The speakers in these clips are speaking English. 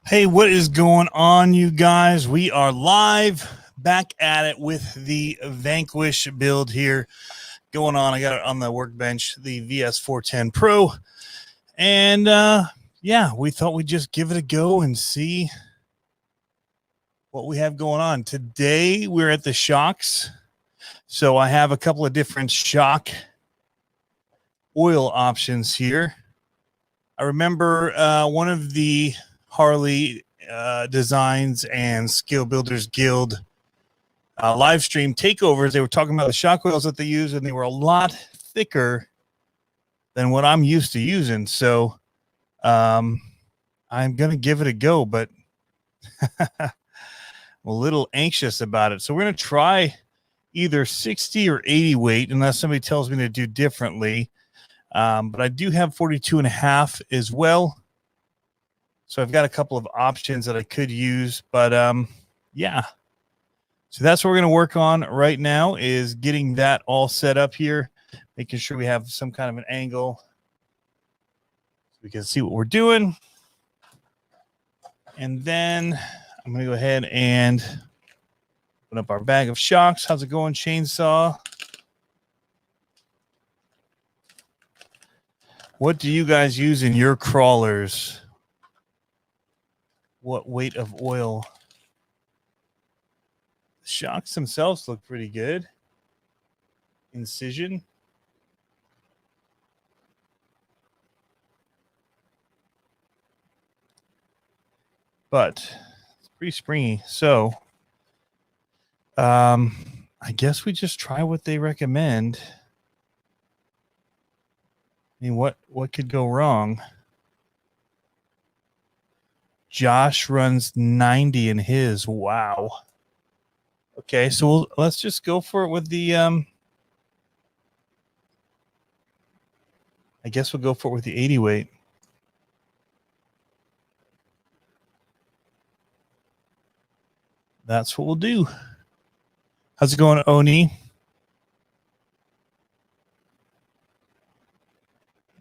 Hey, what is going on, you guys? We are live back at it with the Vanquish build here going on. I got it on the workbench, the VS4-10 Pro. And yeah, we thought we'd just give it a go and see what we have going on. Today, we're at the shocks. So I have a couple of different shock oil options here. I remember one of the Harley Designs and Skill Builders Guild Livestream takeovers. They were talking about the shock oils that they use, and they were a lot thicker than what I'm used to using. So I'm going to give it a go, but I'm a little anxious about it. So we're going to try either 60 or 80 weight, unless somebody tells me to do differently. But I do have 42.5 as well. So I've got a couple of options that I could use, but yeah. So that's what we're going to work on right now, is getting that all set up here, making sure we have some kind of an angle so we can see what we're doing. And then I'm going to go ahead and open up our bag of shocks. How's it going, Chainsaw? What do you guys use in your crawlers? What weight of oil? The shocks themselves look pretty good. Incision. But it's pretty springy. So I guess we just try what they recommend. I mean, what could go wrong? Josh runs 90 in his. Wow. Okay, so let's just go for it with the I guess we'll go for it with the 80 weight. That's what we'll do. How's it going, Oni?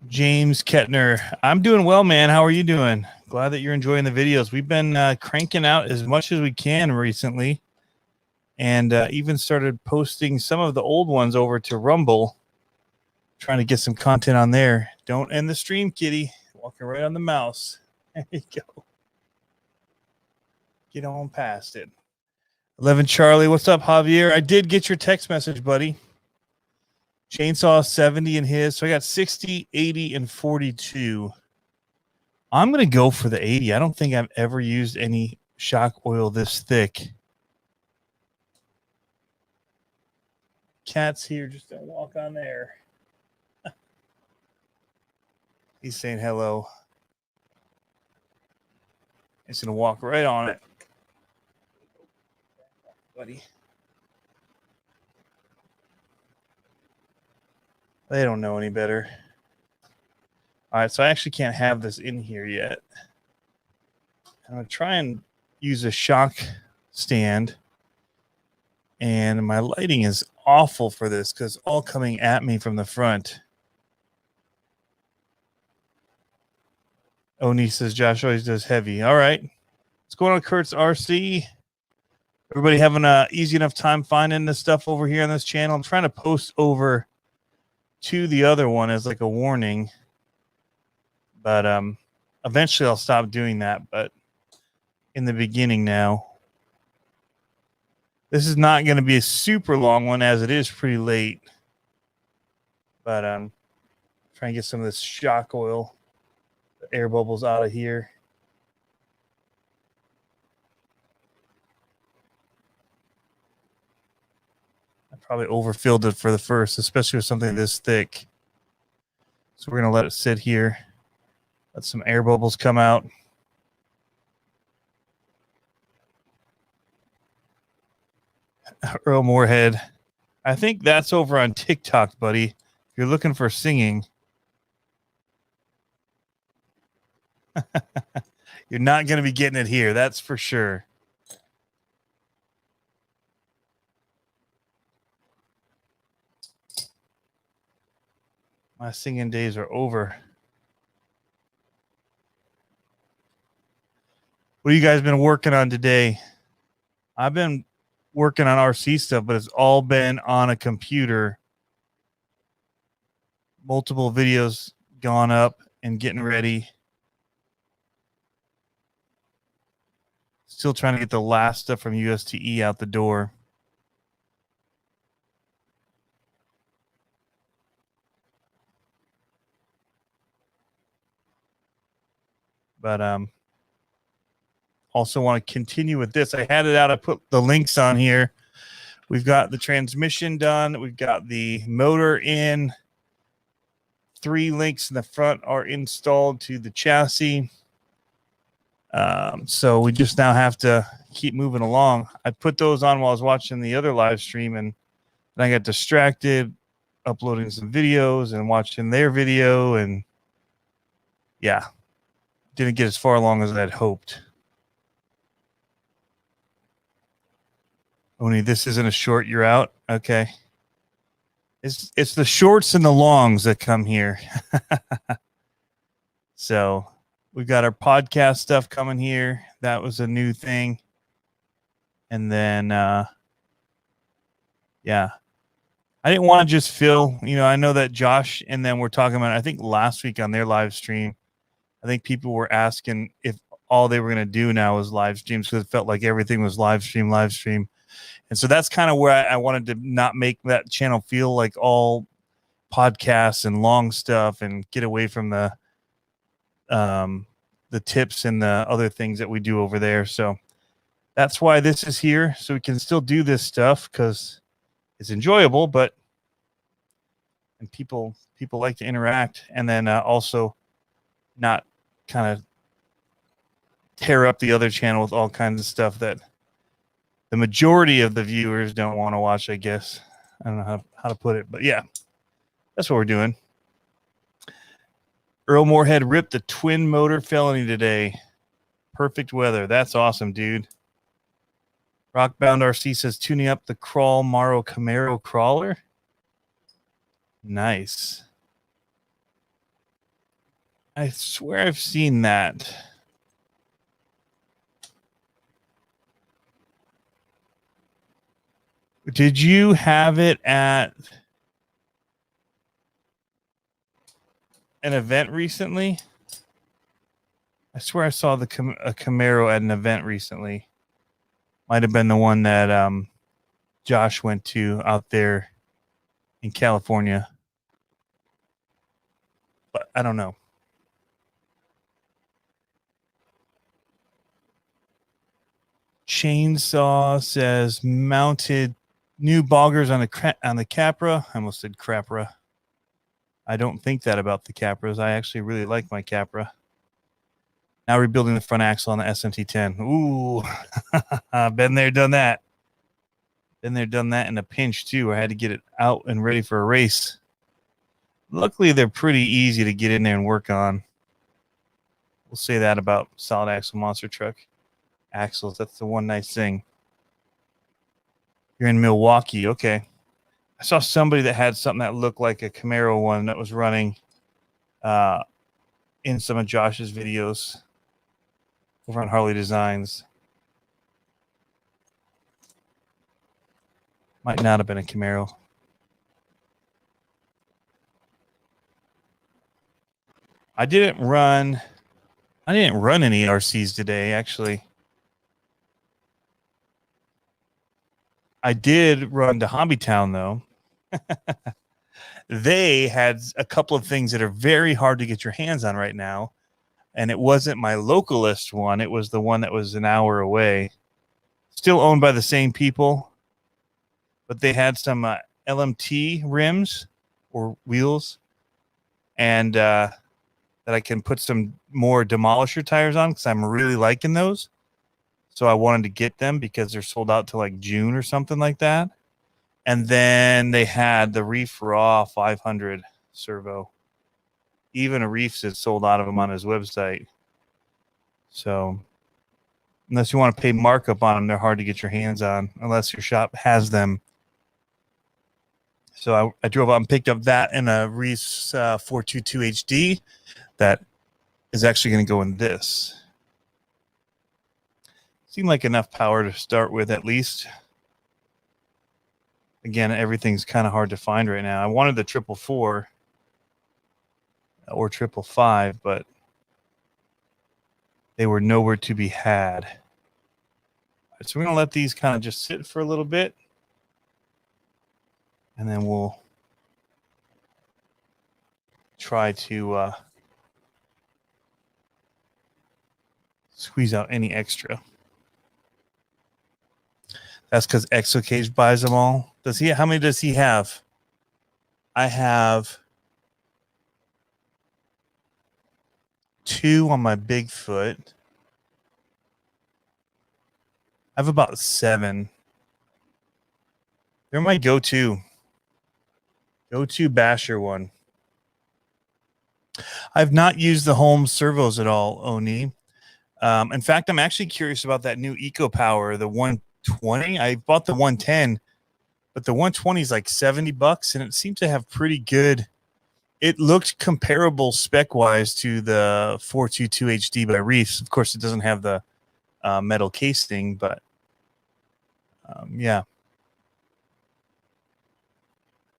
James Kettner. I'm doing well, man. How are you doing? Glad that you're enjoying the videos. We've been cranking out as much as we can recently, and even started posting some of the old ones over to Rumble, trying to get some content on there. Don't end the stream, kitty. Walking right on the mouse. There you go. Get on past it. 11 Charlie. What's up, Javier? I did get your text message, buddy. Chainsaw 70 in his. So I got 60, 80, and 42. I'm going to go for the 80. I don't think I've ever used any shock oil this thick. Cat's here. Just don't walk on there. He's saying hello. He's going to walk right on it. Buddy. They don't know any better. All right, so I actually can't have this in here yet. I'm going to try and use a shock stand. And my lighting is awful for this because it's all coming at me from the front. Oni says Josh always does heavy. All right. What's going on, Kurt's RC? Everybody having a easy enough time finding this stuff over here on this channel? I'm trying to post over to the other one as like a warning. But eventually I'll stop doing that. But in the beginning now. This is not going to be a super long one, as it is pretty late. But trying to get some of this shock oil, the air bubbles out of here. I probably overfilled it for the first, especially with something this thick. So we're going to let it sit here. Let some air bubbles come out. Earl Moorhead. I think that's over on TikTok, buddy. If you're looking for singing. You're not going to be getting it here. That's for sure. My singing days are over. What have you guys been working on today? I've been working on RC stuff, but it's all been on a computer. Multiple videos gone up and getting ready. Still trying to get the last stuff from USTE out the door. But also want to continue with this. I had it out. I put the links on here. We've got the transmission done. We've got the motor in. 3 links in the front are installed to the chassis. So we just now have to keep moving along. I put those on while I was watching the other live stream, and I got distracted uploading some videos and watching their video, and yeah, didn't get as far along as I'd hoped. Oni, this isn't a short, you're out? Okay. It's the shorts and the longs that come here. So we've got our podcast stuff coming here. That was a new thing. And then, yeah, I didn't want to just fill, I know that Josh and them were talking about, I think last week on their live stream, I think people were asking if all they were going to do now was live streams because it felt like everything was live stream. And so that's kind of where I wanted to not make that channel feel like all podcasts and long stuff and get away from the tips and the other things that we do over there. So that's why this is here. So we can still do this stuff because it's enjoyable, and people like to interact, and then also not kind of tear up the other channel with all kinds of stuff that the majority of the viewers don't want to watch, I guess. I don't know how to put it, but yeah, that's what we're doing. Earl Moorhead ripped the twin motor felony today. Perfect weather. That's awesome, dude. Rockbound RC says tuning up the Crawl Maro Camaro crawler. Nice. I swear I've seen that. Did you have it at an event recently? I swear I saw a Camaro at an event recently. Might have been the one that Josh went to out there in California. But I don't know. Chainsaw says mounted new boggers on the Capra. I almost said Crapra. I don't think that about the Capras. I actually really like my Capra. Now rebuilding the front axle on the SMT10. Ooh, been there, done that. Been there, done that in a pinch too. I had to get it out and ready for a race. Luckily, they're pretty easy to get in there and work on. We'll say that about solid axle monster truck axles. That's the one nice thing. You're in Milwaukee. Okay. I saw somebody that had something that looked like a Camaro one that was running in some of Josh's videos over on Harley Designs. Might not have been a Camaro. I didn't run any RCs today, actually. I did run to Hobbytown, though. They had a couple of things that are very hard to get your hands on right now. And it wasn't my localist one. It was the one that was an hour away. Still owned by the same people. But they had some LMT rims or wheels. And that I can put some more Demolisher tires on because I'm really liking those. So I wanted to get them because they're sold out to like June or something like that. And then they had the Reef Raw 500 servo. Even a Reef is sold out of them on his website. So unless you want to pay markup on them, they're hard to get your hands on unless your shop has them. So I drove out and picked up that in a Reef's 422 HD that is actually going to go in this. Seemed like enough power to start with at least. Again, everything's kind of hard to find right now. I wanted the 444 or 555, but they were nowhere to be had. So we're going to let these kind of just sit for a little bit, and then we'll try to squeeze out any extra. That's because Exocage buys them all. Does he? How many does he have? I have 2 on my Bigfoot. I have about 7. They're my go-to basher one. I've not used the home servos at all, Oni. In fact, I'm actually curious about that new EcoPower, the 120. I bought the 110, but the 120 is like $70, and it seemed to have pretty good. It looked comparable spec-wise to the 422 HD by Reefs. Of course, it doesn't have the metal casing, but yeah.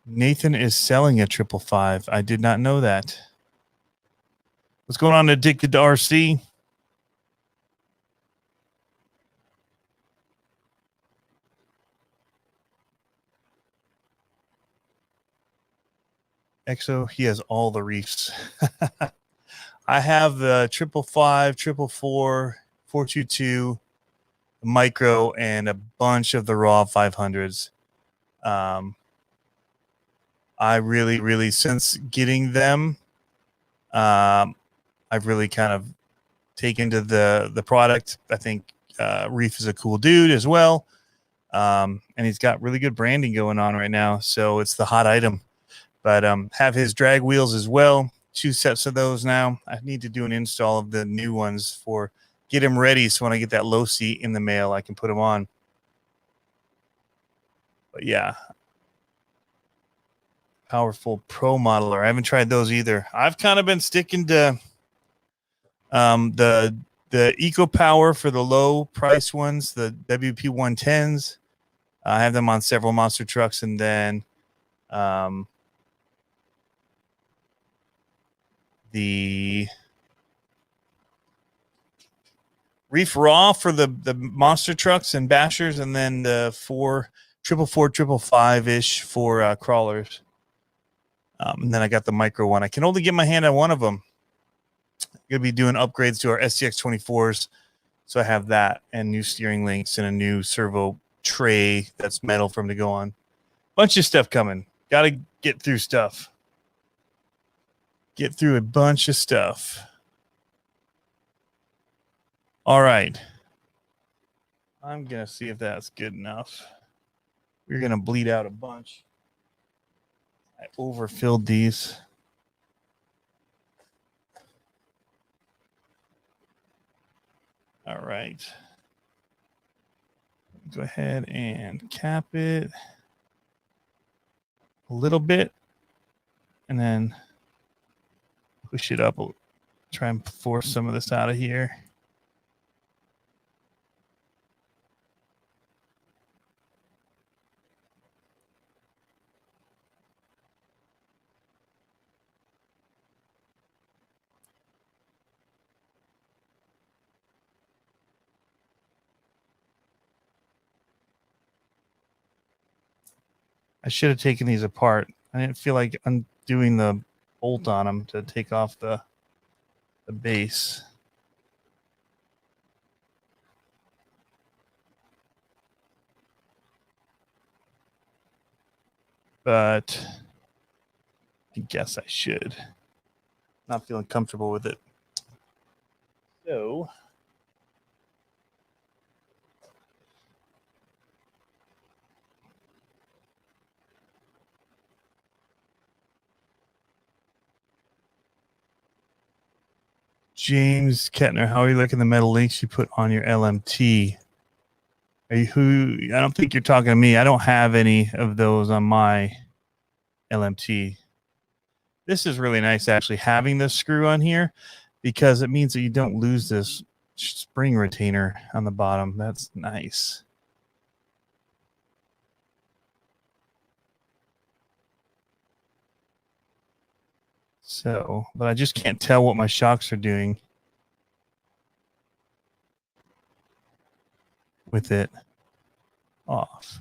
Nathan is selling a 555. I did not know that. What's going on, Addicted to RC? Exo, he has all the Reefs. I have the 555, 444, 422, Micro, and a bunch of the raw 500s. I really, since getting them, I've really kind of taken to the product. I think Reef is a cool dude as well. And he's got really good branding going on right now. So it's the hot item. But have his drag wheels as well. 2 sets of those now. I need to do an install of the new ones for get him ready. So when I get that low seat in the mail, I can put them on. But yeah. Powerful Pro Modeler. I haven't tried those either. I've kind of been sticking to the EcoPower for the low price ones, the WP 110s. I have them on several monster trucks, and then the Reef Raw for the monster trucks and bashers, and then the 444, 555-ish for crawlers. And then I got the Micro one. I can only get my hand on one of them. I'm going to be doing upgrades to our SCX24s. So I have that and new steering links and a new servo tray that's metal for them to go on. Bunch of stuff coming. Got to get through stuff. Get through a bunch of stuff. All right. I'm going to see if that's good enough. We're going to bleed out a bunch. I overfilled these. All right. Go ahead and cap it a little bit and then push it up. Try and force some of this out of here. I should have taken these apart. I didn't feel like undoing the bolt on them to take off the base. But I guess I should. Not feeling comfortable with it. So James Kettner, how are you liking the metal links you put on your LMT? Are you I don't think you're talking to me. I don't have any of those on my LMT. This is really nice actually having this screw on here because it means that you don't lose this spring retainer on the bottom. That's nice. So, but I just can't tell what my shocks are doing with it off.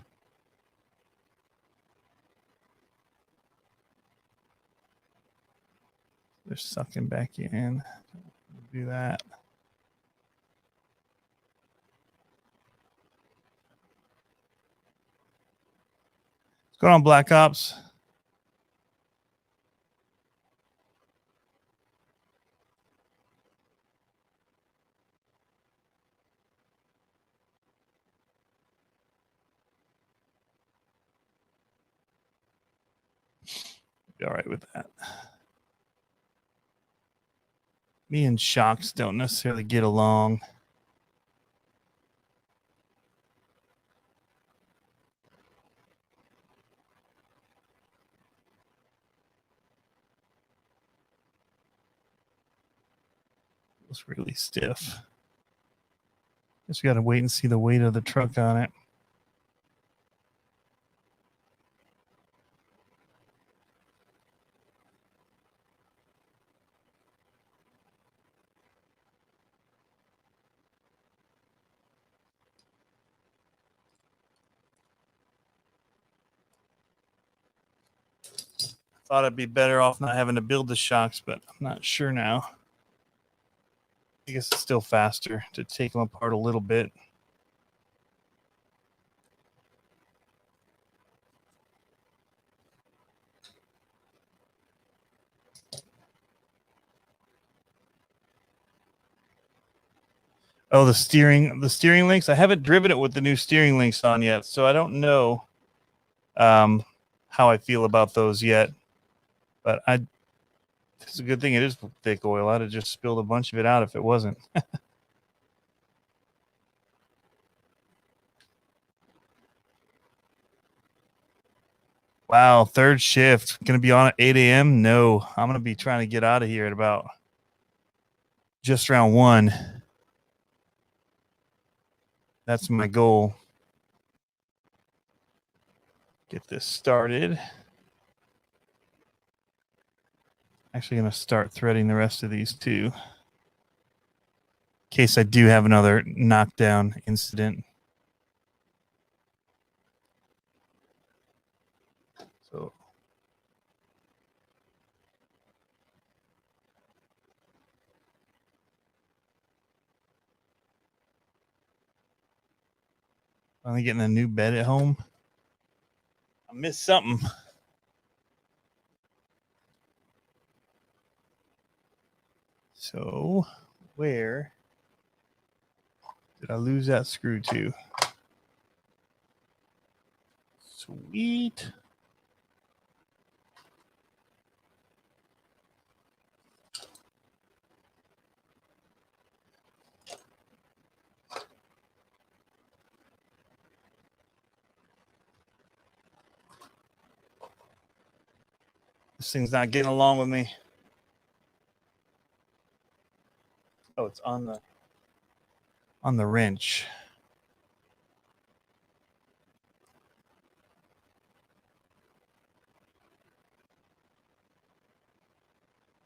They're sucking back in. Do that. What's going on, Black Ops? Be all right with that. Me and shocks don't necessarily get along. It's really stiff. Just got to wait and see the weight of the truck on it. Thought I'd be better off not having to build the shocks, but I'm not sure now. I guess it's still faster to take them apart a little bit. Oh, the steering links. I haven't driven it with the new steering links on yet, so I don't know how I feel about those yet. But it's a good thing it is thick oil. I'd have just spilled a bunch of it out if it wasn't. Wow, third shift. Going to be on at 8 a.m.? No, I'm going to be trying to get out of here at about just around 1. That's my goal. Get this started. Actually going to start threading the rest of these too, in case I do have another knockdown incident. So finally getting a new bed at home. I missed something. So where did I lose that screw to? Sweet. This thing's not getting along with me. Oh, it's on the wrench.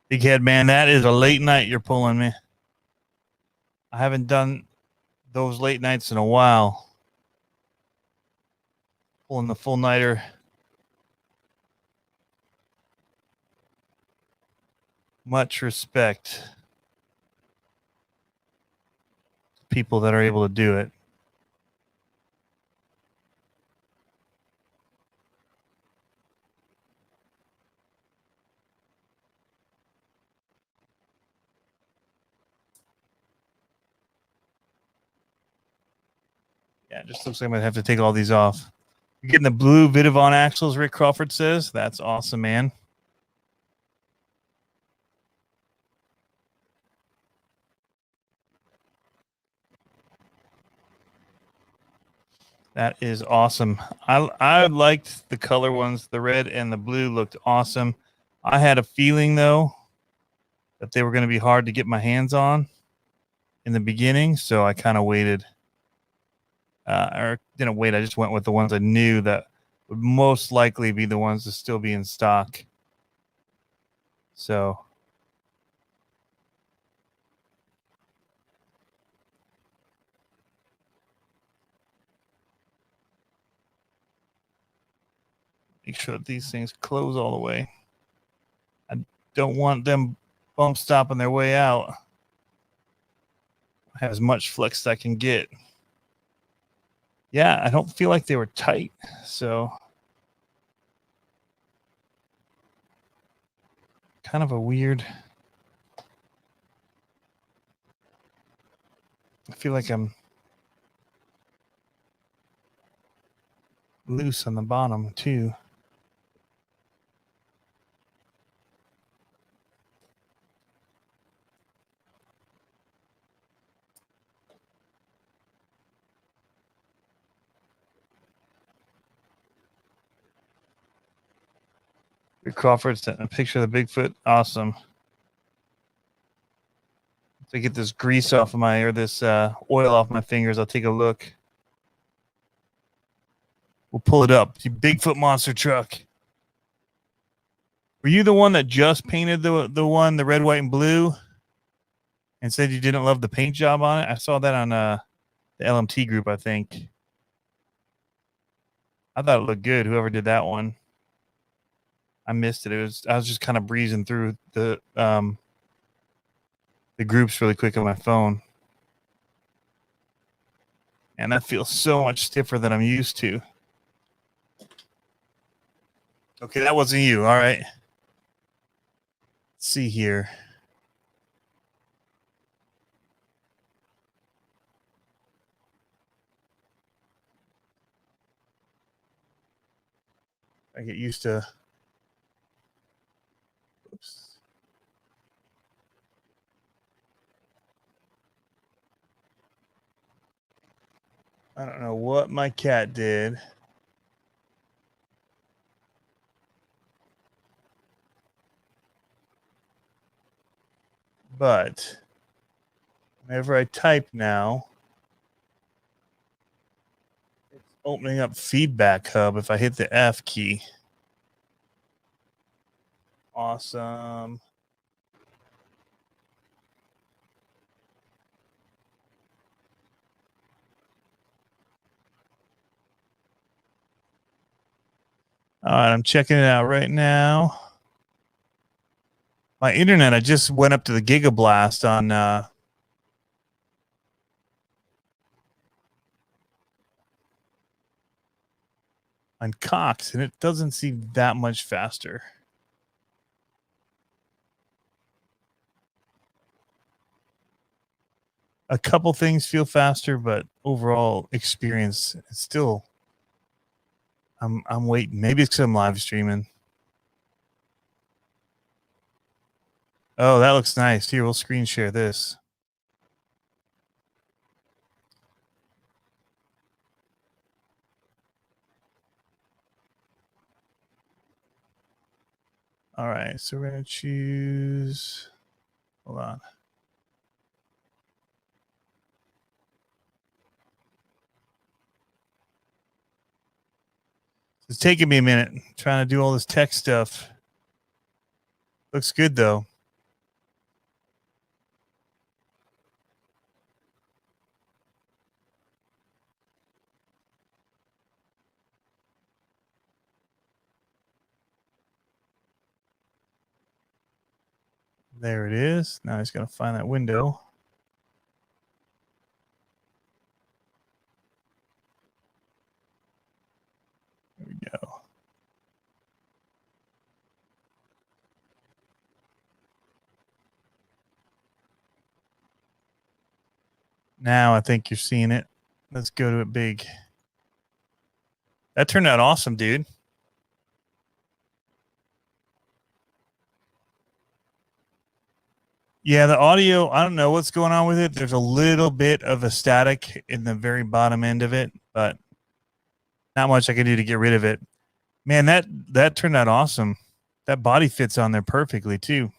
Big head man, that is a late night you're pulling me. I haven't done those late nights in a while. Pulling the full nighter. Much respect to people that are able to do it. Yeah, it just looks like I'm going to have to take all these off. You're getting the blue Vidavon axles, Rick Crawford says. That's awesome, man. That is awesome. I liked the color ones. The red and the blue looked awesome. I had a feeling, though, that they were going to be hard to get my hands on. in the beginning, so I kind of waited. Or didn't wait. I just went with the ones I knew that would most likely be the ones to still be in stock. So make sure that these things close all the way. I don't want them bump stopping their way out. I have as much flex as I can get. Yeah, I don't feel like they were tight, so kind of a weird. I feel like I'm loose on the bottom too. Crawford sent a picture of the Bigfoot. Awesome. To get this grease off of my, or this oil off my fingers, I'll take a look. We'll pull it up. The Bigfoot monster truck. Were you the one that just painted the one, the red, white, and blue, and said you didn't love the paint job on it? I saw that on the LMT group, I think. I thought it looked good. Whoever did that one, I missed it. I was just kind of breezing through the groups really quick on my phone, and that feels so much stiffer than I'm used to. Okay, that wasn't you. All right. Let's see here. I get used to. Oops. I don't know what my cat did. But whenever I type now, it's opening up Feedback Hub if I hit the F key. Awesome. All right, I'm checking it out right now. My internet, I just went up to the Gigablast on Cox, and it doesn't seem that much faster. A couple things feel faster, but overall experience is still. I'm waiting. Maybe it's because I'm live streaming. Oh, that looks nice. Here, we'll screen share this. All right, so we're going to choose. Hold on. It's taking me a minute. I'm trying to do all this tech stuff. Looks good, though. There it is. Now he's going to find that window. There we go. Now I think you're seeing it. Let's go to it big. That turned out awesome, dude. Yeah, the audio, I don't know what's going on with it. There's a little bit of a static in the very bottom end of it, but not much I can do to get rid of it. Man, that turned out awesome. That body fits on there perfectly, too.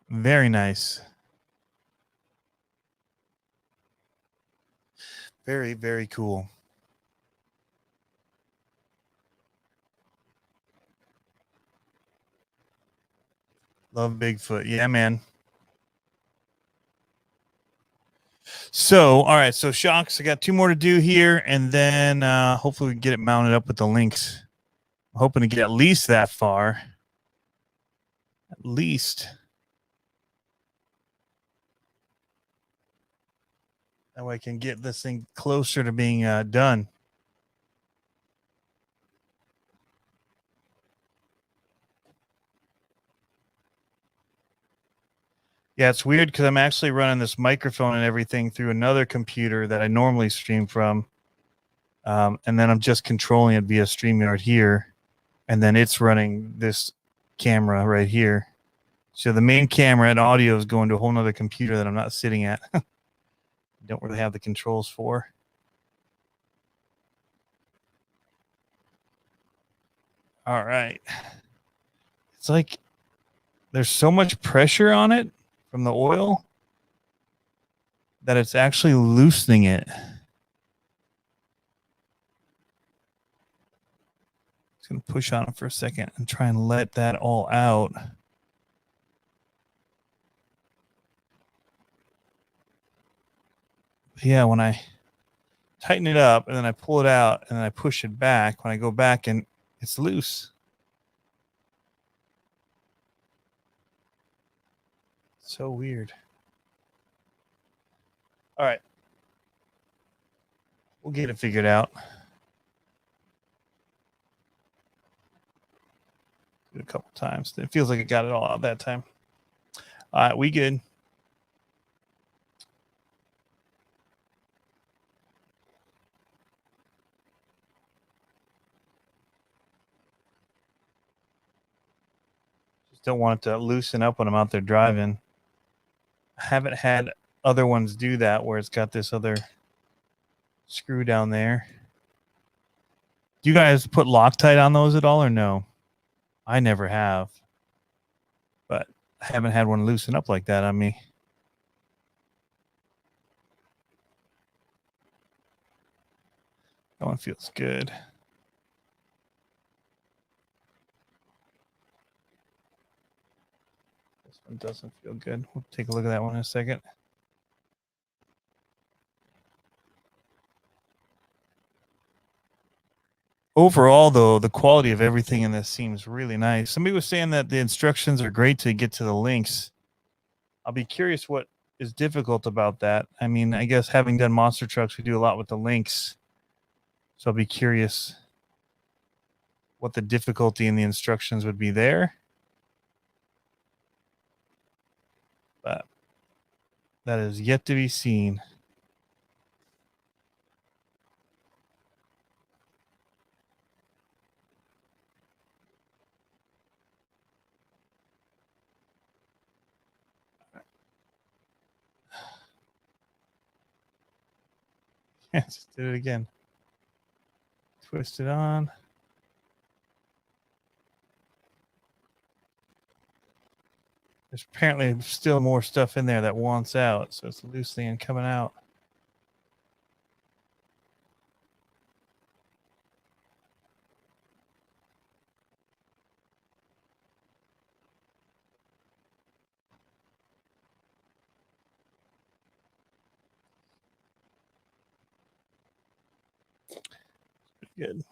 Very nice. Very, very cool. Love Bigfoot. Yeah, man. So, all right. So shocks, I got 2 more to do here, and then hopefully we can get it mounted up with the links. I'm hoping to get at least that far. At least. That way I can get this thing closer to being done. Yeah, it's weird because I'm actually running this microphone and everything through another computer that I normally stream from. And then I'm just controlling it via StreamYard here. And then it's running this camera right here. So the main camera and audio is going to a whole nother computer that I'm not sitting at. Don't really have the controls for. All right. It's like there's so much pressure on it from the oil that it's actually loosening it. Just going to push on it for a second and try and let that all out. Yeah, when I tighten it up and then I pull it out and then I push it back, when I go back and it's loose. So weird. All right. We'll get it figured out. Do it a couple times. It feels like it got it all out that time. All right, we good. Just don't want it to loosen up when I'm out there driving. I haven't had other ones do that where it's got this other screw down there. Do you guys put Loctite on those at all or no? I never have. But I haven't had one loosen up like that on me. That one feels good. This one doesn't feel good. We'll take a look at that one in a second. Overall, though, the quality of everything in this seems really nice. Somebody was saying that the instructions are great to get to the links. I'll be curious what is difficult about that. I mean, I guess having done monster trucks, we do a lot with the links. So I'll be curious what the difficulty in the instructions would be there. But that is yet to be seen. Yeah, just did it again. Twist it on. There's apparently still more stuff in there that wants out, so it's loosening and coming out. Good.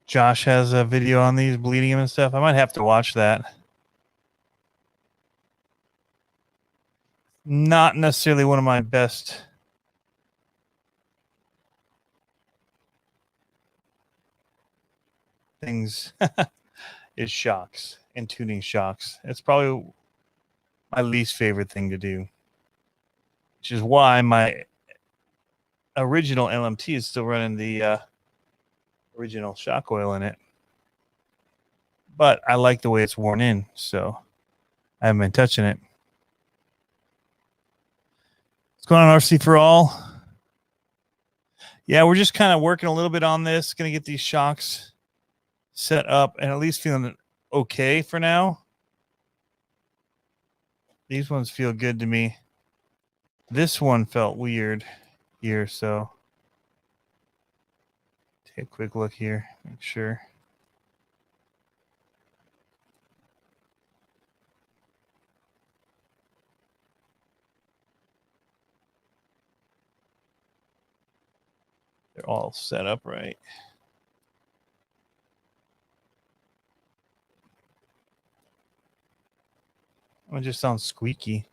Josh has a video on these bleeding him and stuff. I might have to watch that. Not necessarily one of my best things is shocks and tuning shocks. It's probably my least favorite thing to do, which is why my original LMT is still running the original shock oil in it. But I like the way it's worn in, so I haven't been touching it. What's going on, RC for all? Yeah, we're just kind of working a little bit on this. Going to get these shocks set up and at least feeling okay for now. These ones feel good to me. This one felt weird here, so take a quick look here, make sure. They're all set up right. It just sounds squeaky.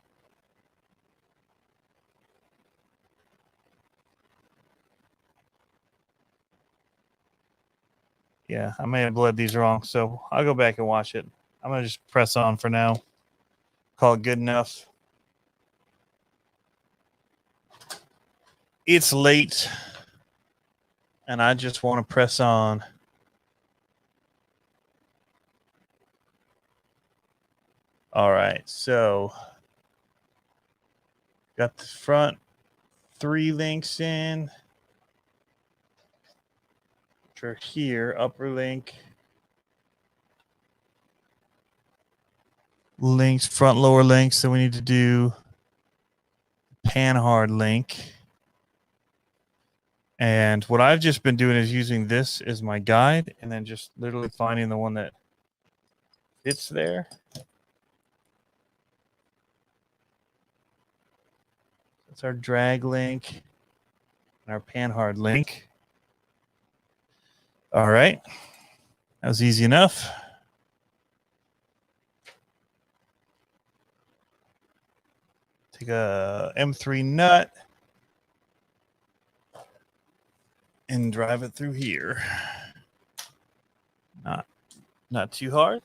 Yeah, I may have bled these wrong, so I'll go back and watch it. I'm going to just press on for now. Call it good enough. It's late, and I just want to press on. All right, so got the front 3 links in. Which are here, upper link. Links, front lower links. So we need to do pan hard link. And what I've just been doing is using this as my guide and then just literally finding the one that fits there. That's our drag link and our pan hard link. All right. That was easy enough. Take a M3 nut and drive it through here. Not too hard.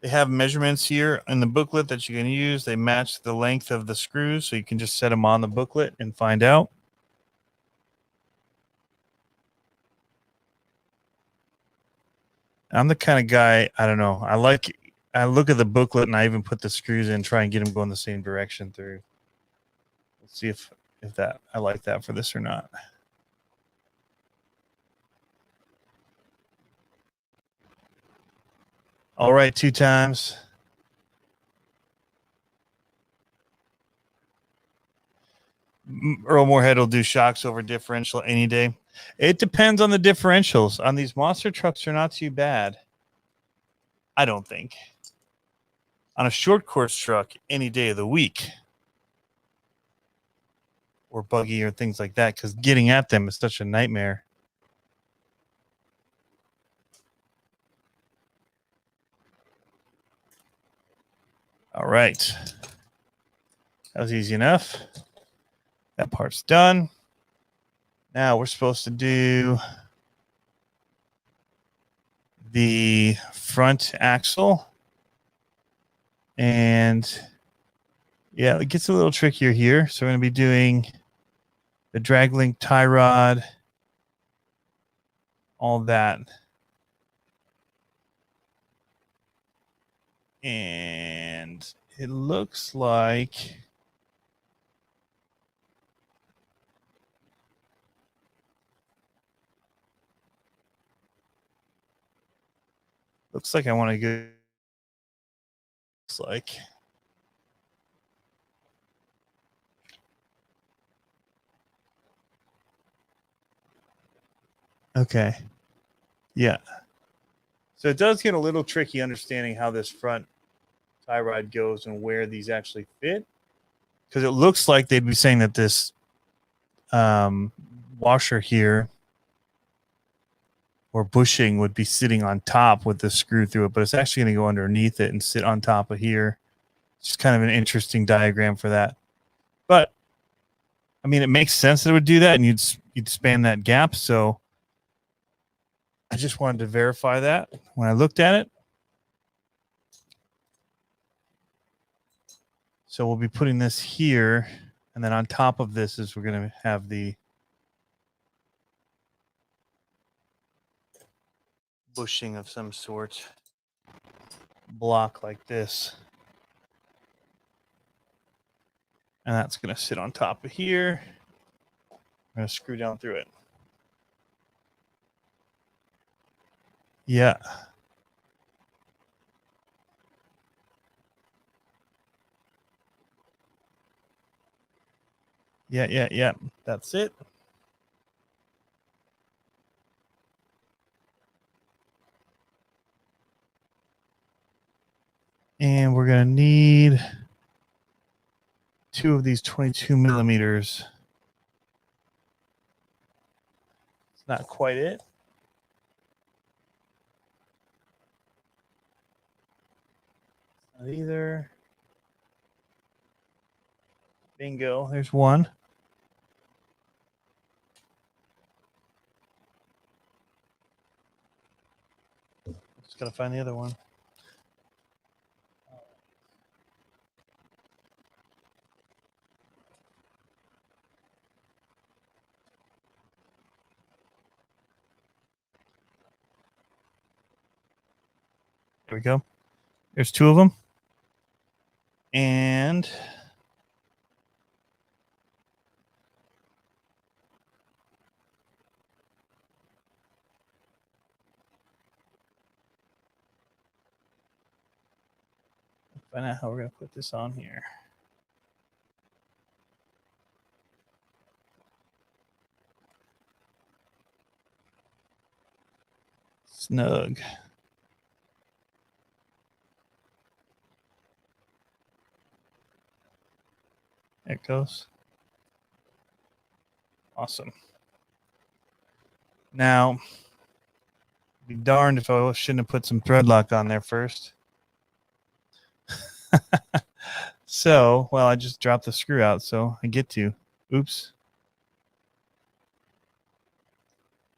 They have measurements here in the booklet that you can use. They match the length of the screws, so you can just set them on the booklet and find out. I'm the kind of guy, I don't know. I look at the booklet and I even put the screws in, try and get them going the same direction through. Let's see if that I like that for this or not. All right, 2 times. Earl Moorhead will do shocks over differential any day. It depends on the differentials. On these monster trucks are not too bad. I don't think. On a short course truck, any day of the week. Or buggy or things like that, because getting at them is such a nightmare. All right. That was easy enough. That part's done. Now we're supposed to do the front axle. And yeah, it gets a little trickier here. So we're going to be doing the drag link tie rod, all that. And it looks like I want to go. Looks like. Okay. Yeah. So it does get a little tricky understanding how this front tie rod goes and where these actually fit. Because it looks like they'd be saying that this washer here or bushing would be sitting on top with the screw through it, but it's actually going to go underneath it and sit on top of here. It's just kind of an interesting diagram for that. But I mean, it makes sense that it would do that, and you'd span that gap. So I just wanted to verify that when I looked at it. So we'll be putting this here, and then on top of this is we're going to have the bushing of some sort, block like this. And that's going to sit on top of here. I'm going to screw down through it. Yeah. Yeah. That's it. And we're going to need 2 of these 22 millimeters. It's not quite it. Not either. Bingo. There's one. Just got to find the other one. There we go. There's 2 of them. And find out how we're going to put this on here. Snug. There it goes. Awesome. Now, be darned if I shouldn't have put some thread lock on there first. So, well, I just dropped the screw out, so I get to. Oops.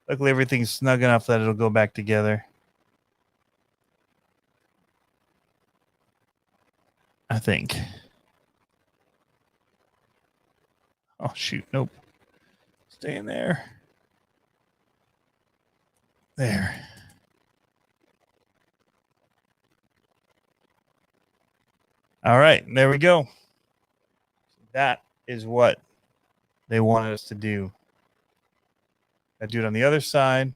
Luckily, everything's snug enough that it'll go back together. I think. Oh, shoot. Nope. Stay in there. There. All right. There we go. That is what they wanted us to do. I do it on the other side.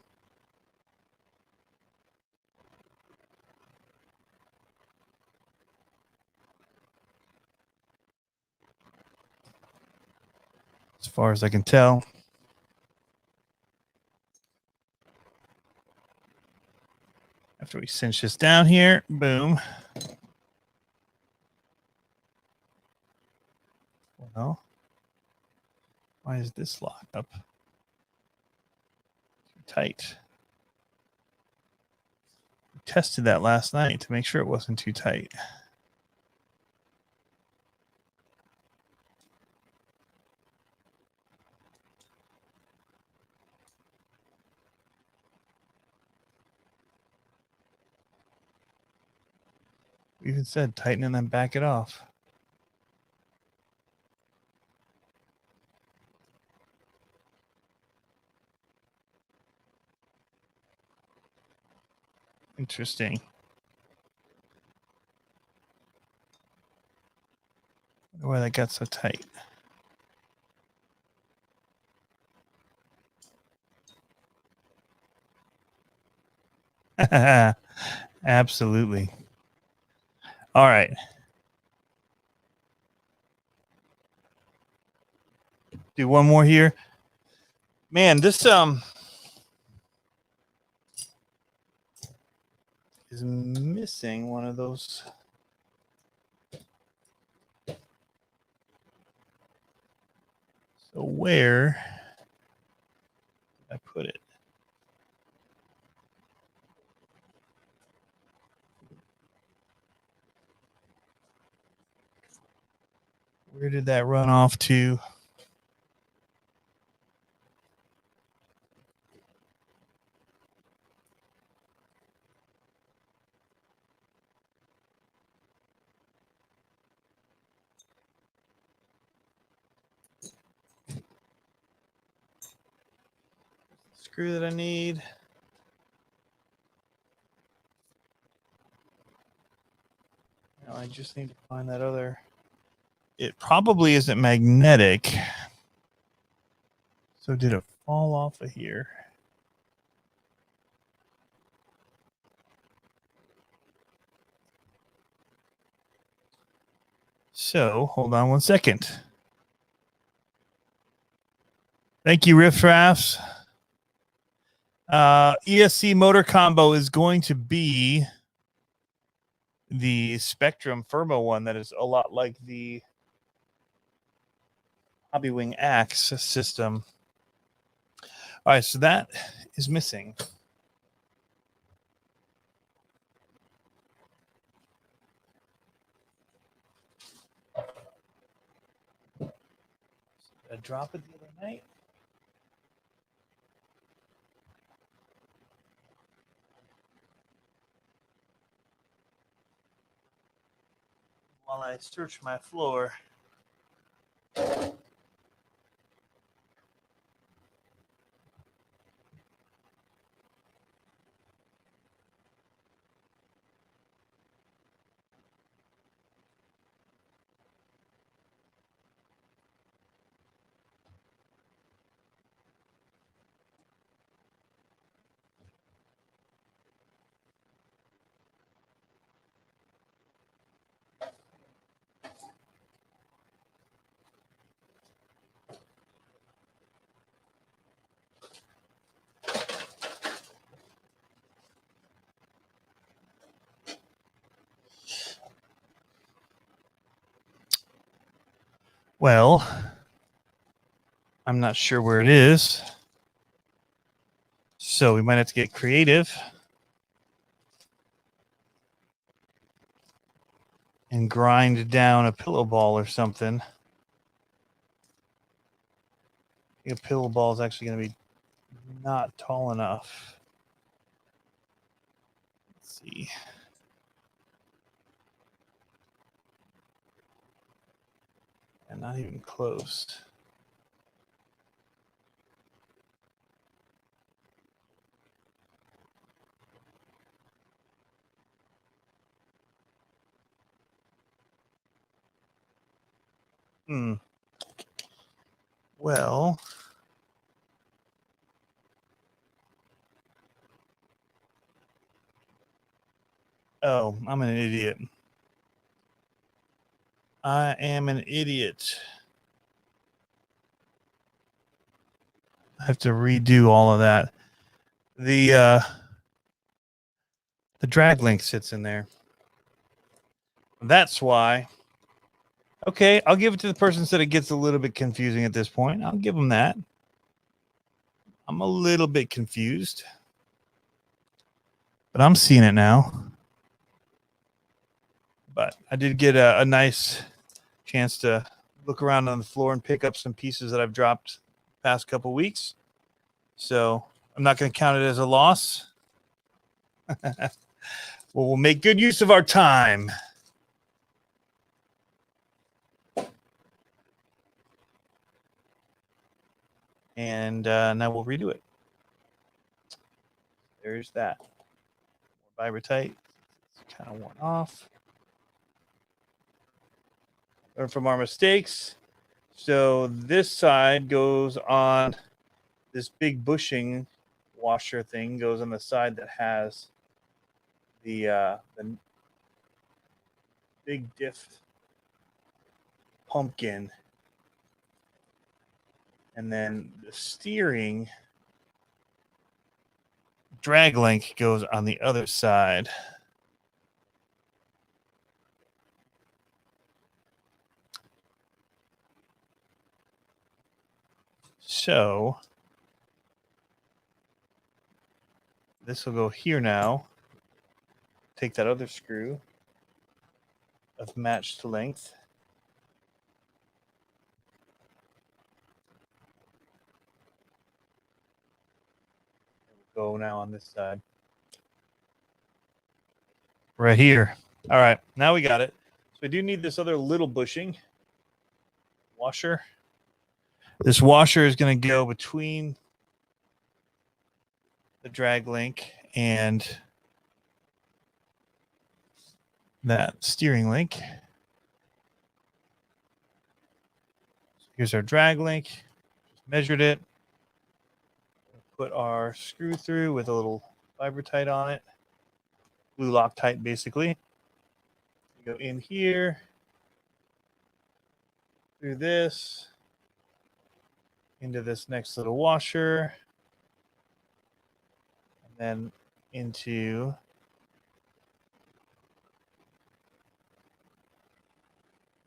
As far as I can tell. After we cinch this down here, boom. Well, why is this locked up? Too tight. We tested that last night to make sure it wasn't too tight. We even said tighten and then back it off. Interesting. Wonder why that got so tight. Absolutely. All right. Do one more here. Man, this is missing one of those. So where did I put it? Where did that run off to? Screw that I need. Now I just need to find that other. It probably isn't magnetic. So did it fall off of here? So hold on one second. Thank you, Riff Rafts. ESC motor combo is going to be the Spectrum Firmo one that is a lot like the Hobbywing Axe system. All right, so that is missing. Did I drop it the other night? While I search my floor. Well, I'm not sure where it is. So we might have to get creative and grind down a pillow ball or something. I think a pillow ball is actually going to be not tall enough. Let's see. And not even close. Well, oh, I'm an idiot. I am an idiot. I have to redo all of that. The drag link sits in there. That's why. Okay, I'll give it to the person that said it gets a little bit confusing at this point. I'll give them that. I'm a little bit confused, but I'm seeing it now. But I did get a nice chance to look around on the floor and pick up some pieces that I've dropped the past couple weeks. So I'm not going to count it as a loss. Well, we'll make good use of our time. And now we'll redo it. There's that. More Vibratite. It's kind of worn off. Learn from our mistakes. So this side goes on this big bushing washer thing, goes on the side that has the big diff pumpkin. And then the steering drag link goes on the other side. So this will go here now. Take that other screw of matched length. Go now on this side. Right here. All right, now we got it. So we do need this other little bushing washer. This washer is going to go between the drag link and that steering link. Here's our drag link. Just measured it. Put our screw through with a little Vibratite on it. Glue Loctite, basically. Go in here. Through this. into this next little washer, and then into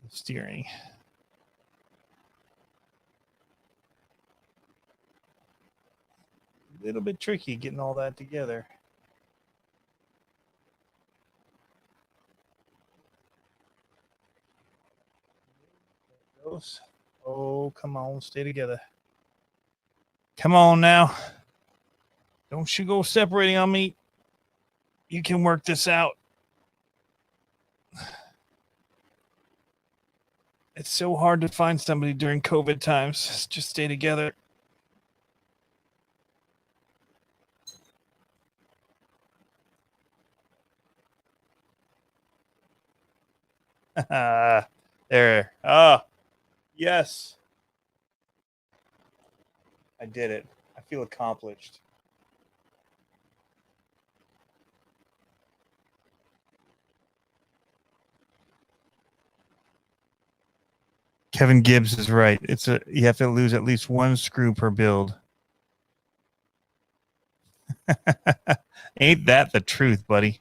the steering. A little bit tricky getting all that together. Goes. Oh, come on, stay together. Come on now. Don't you go separating on me. You can work this out. It's so hard to find somebody during COVID times. Just stay together. There. Oh, yes. I did it. I feel accomplished. Kevin Gibbs is right. You have to lose at least one screw per build. Ain't that the truth, buddy?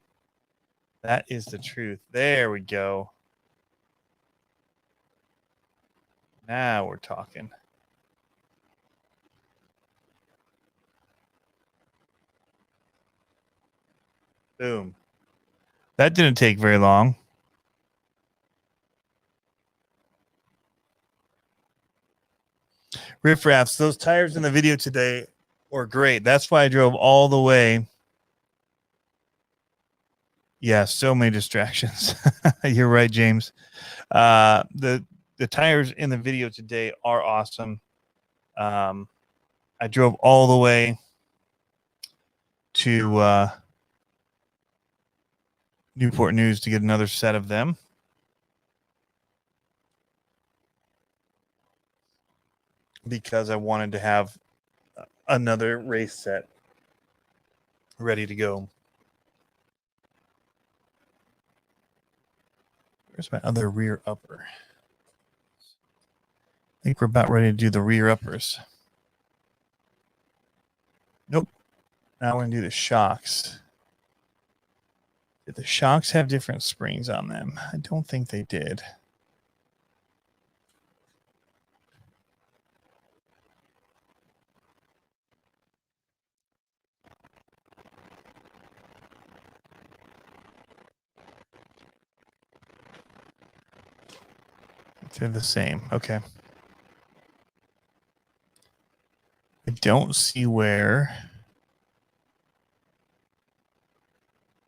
That is the truth. There we go. Now we're talking. Boom. That didn't take very long. Riffraffs, those tires in the video today were great. That's why I drove all the way. Yeah, so many distractions. You're right, James. The tires in the video today are awesome. I drove all the way to Newport News to get another set of them. Because I wanted to have another race set ready to go. Where's my other rear upper? I think we're about ready to do the rear uppers. Nope. Now we're going to do the shocks. Did the shocks have different springs on them? I don't think they did. They're the same. Okay. I don't see where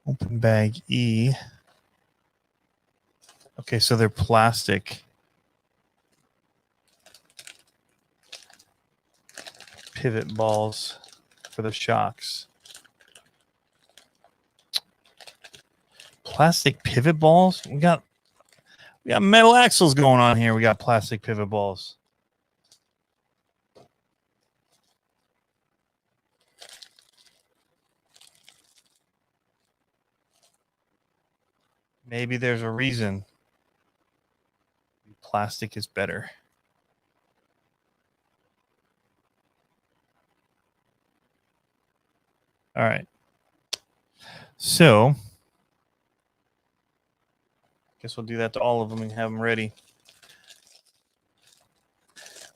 open bag E. Okay, so they're plastic pivot balls for the shocks. Plastic pivot balls? We got metal axles going on here. We got plastic pivot balls. Maybe there's a reason plastic is better. All right. So guess we'll do that to all of them and have them ready.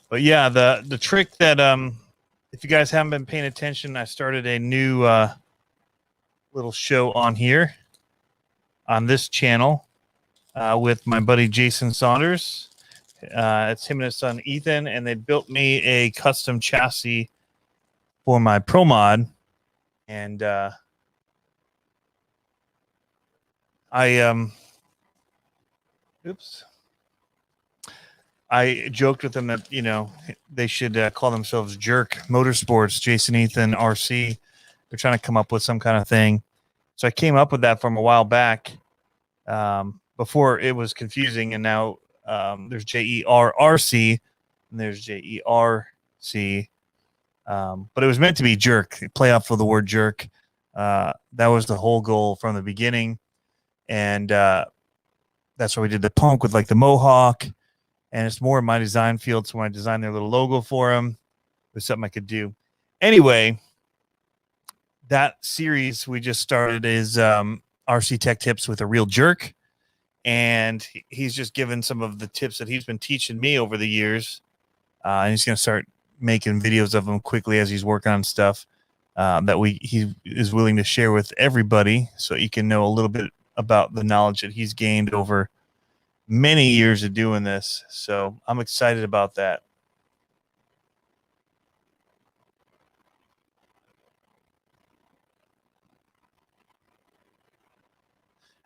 But yeah, the trick that if you guys haven't been paying attention, I started a new little show on here on this channel with my buddy Jason Saunders. It's him and his son Ethan, and they built me a custom chassis for my Pro Mod, and I joked with them that, you know, they should call themselves Jerk Motorsports, Jason, Ethan, RC. They're trying to come up with some kind of thing. So I came up with that from a while back before it was confusing. And now there's JERRC and there's JERC. But it was meant to be Jerk, play off of the word jerk. That was the whole goal from the beginning. And that's why we did the punk with like the mohawk. And it's more in my design field. So when I designed their little logo for them, was something I could do. Anyway, that series we just started is RC Tech Tips with a Real Jerk. And he's just given some of the tips that he's been teaching me over the years. And he's going to start making videos of them quickly as he's working on stuff that he is willing to share with everybody, so you can know a little bit about the knowledge that he's gained over many years of doing this. So I'm excited about that.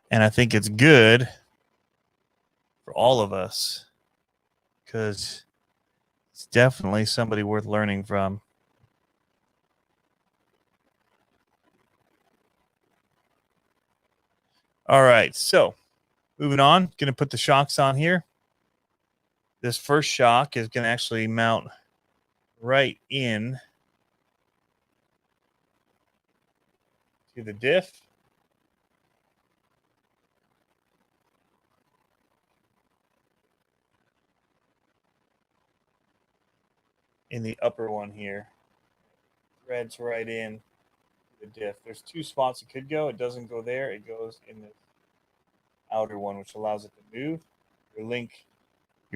And I think it's good for all of us because it's definitely somebody worth learning from. All right, so moving on, going to put the shocks on here. This first shock is going to actually mount right in to the diff. In the upper one here. Threads right in the diff. There's two spots it could go. It doesn't go there. It goes in the outer one, which allows it to move. Your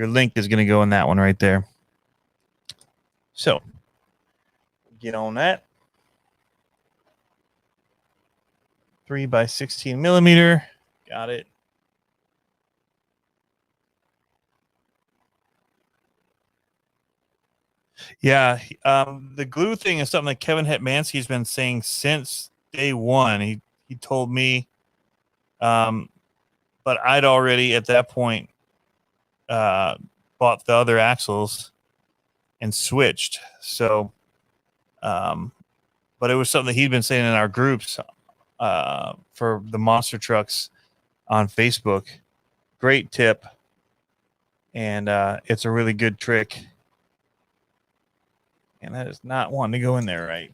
link is going to go in that one right there. So get on that. 3 by 16 millimeter. Got it. Yeah, the glue thing is something that Kevin Hetmansky's been saying since day one. He told me, but I'd already at that point bought the other axles and switched. So, but it was something that he'd been saying in our groups for the monster trucks on Facebook. Great tip, and it's a really good trick. And that is not wanting to go in there right.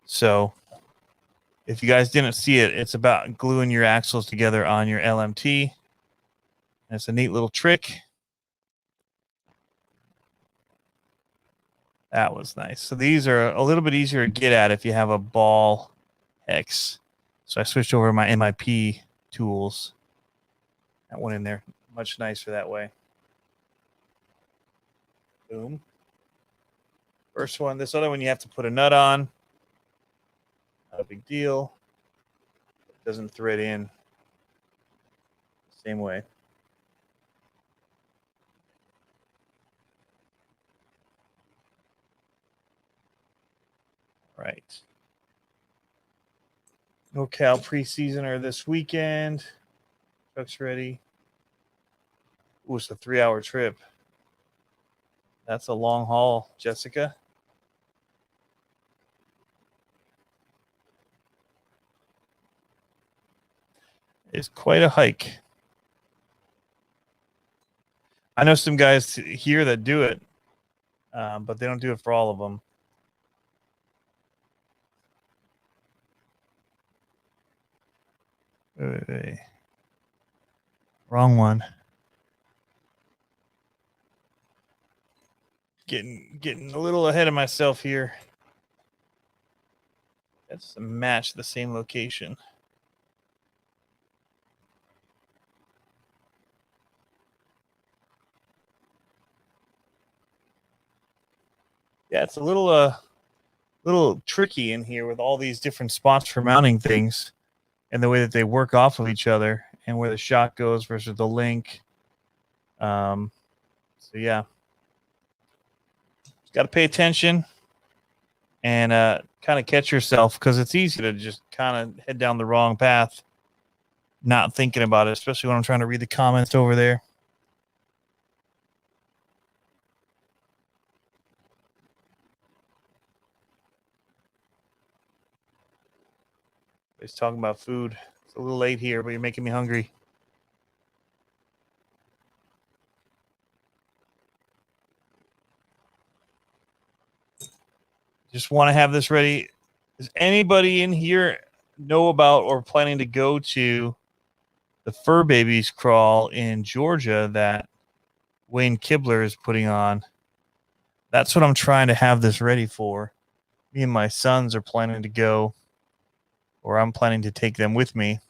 So if you guys didn't see it, it's about gluing your axles together on your LMT. And it's a neat little trick. That was nice. So these are a little bit easier to get at if you have a ball hex. So I switched over to my MIP tools. That went in there much nicer that way. Boom. First one. This other one you have to put a nut on. Not a big deal. It doesn't thread in. Same way. Right. NorCal preseasoner this weekend. Truck's ready. Ooh, it's a 3-hour trip. That's a long haul, Jessica. It's quite a hike. I know some guys here that do it, but they don't do it for all of them. Wrong one. Getting a little ahead of myself here. That's a match the same location. Yeah, it's a little tricky in here with all these different spots for mounting things and the way that they work off of each other and where the shock goes versus the link. So yeah, got to pay attention and kind of catch yourself, because it's easy to just kind of head down the wrong path, not thinking about it, especially when I'm trying to read the comments over there. He's talking about food. It's a little late here, but you're making me hungry. Just want to have this ready. Does anybody in here know about or planning to go to the Fur Babies crawl in Georgia that Wayne Kibler is putting on. That's what I'm trying to have this ready for. Me and my sons are planning to go, or I'm planning to take them with me.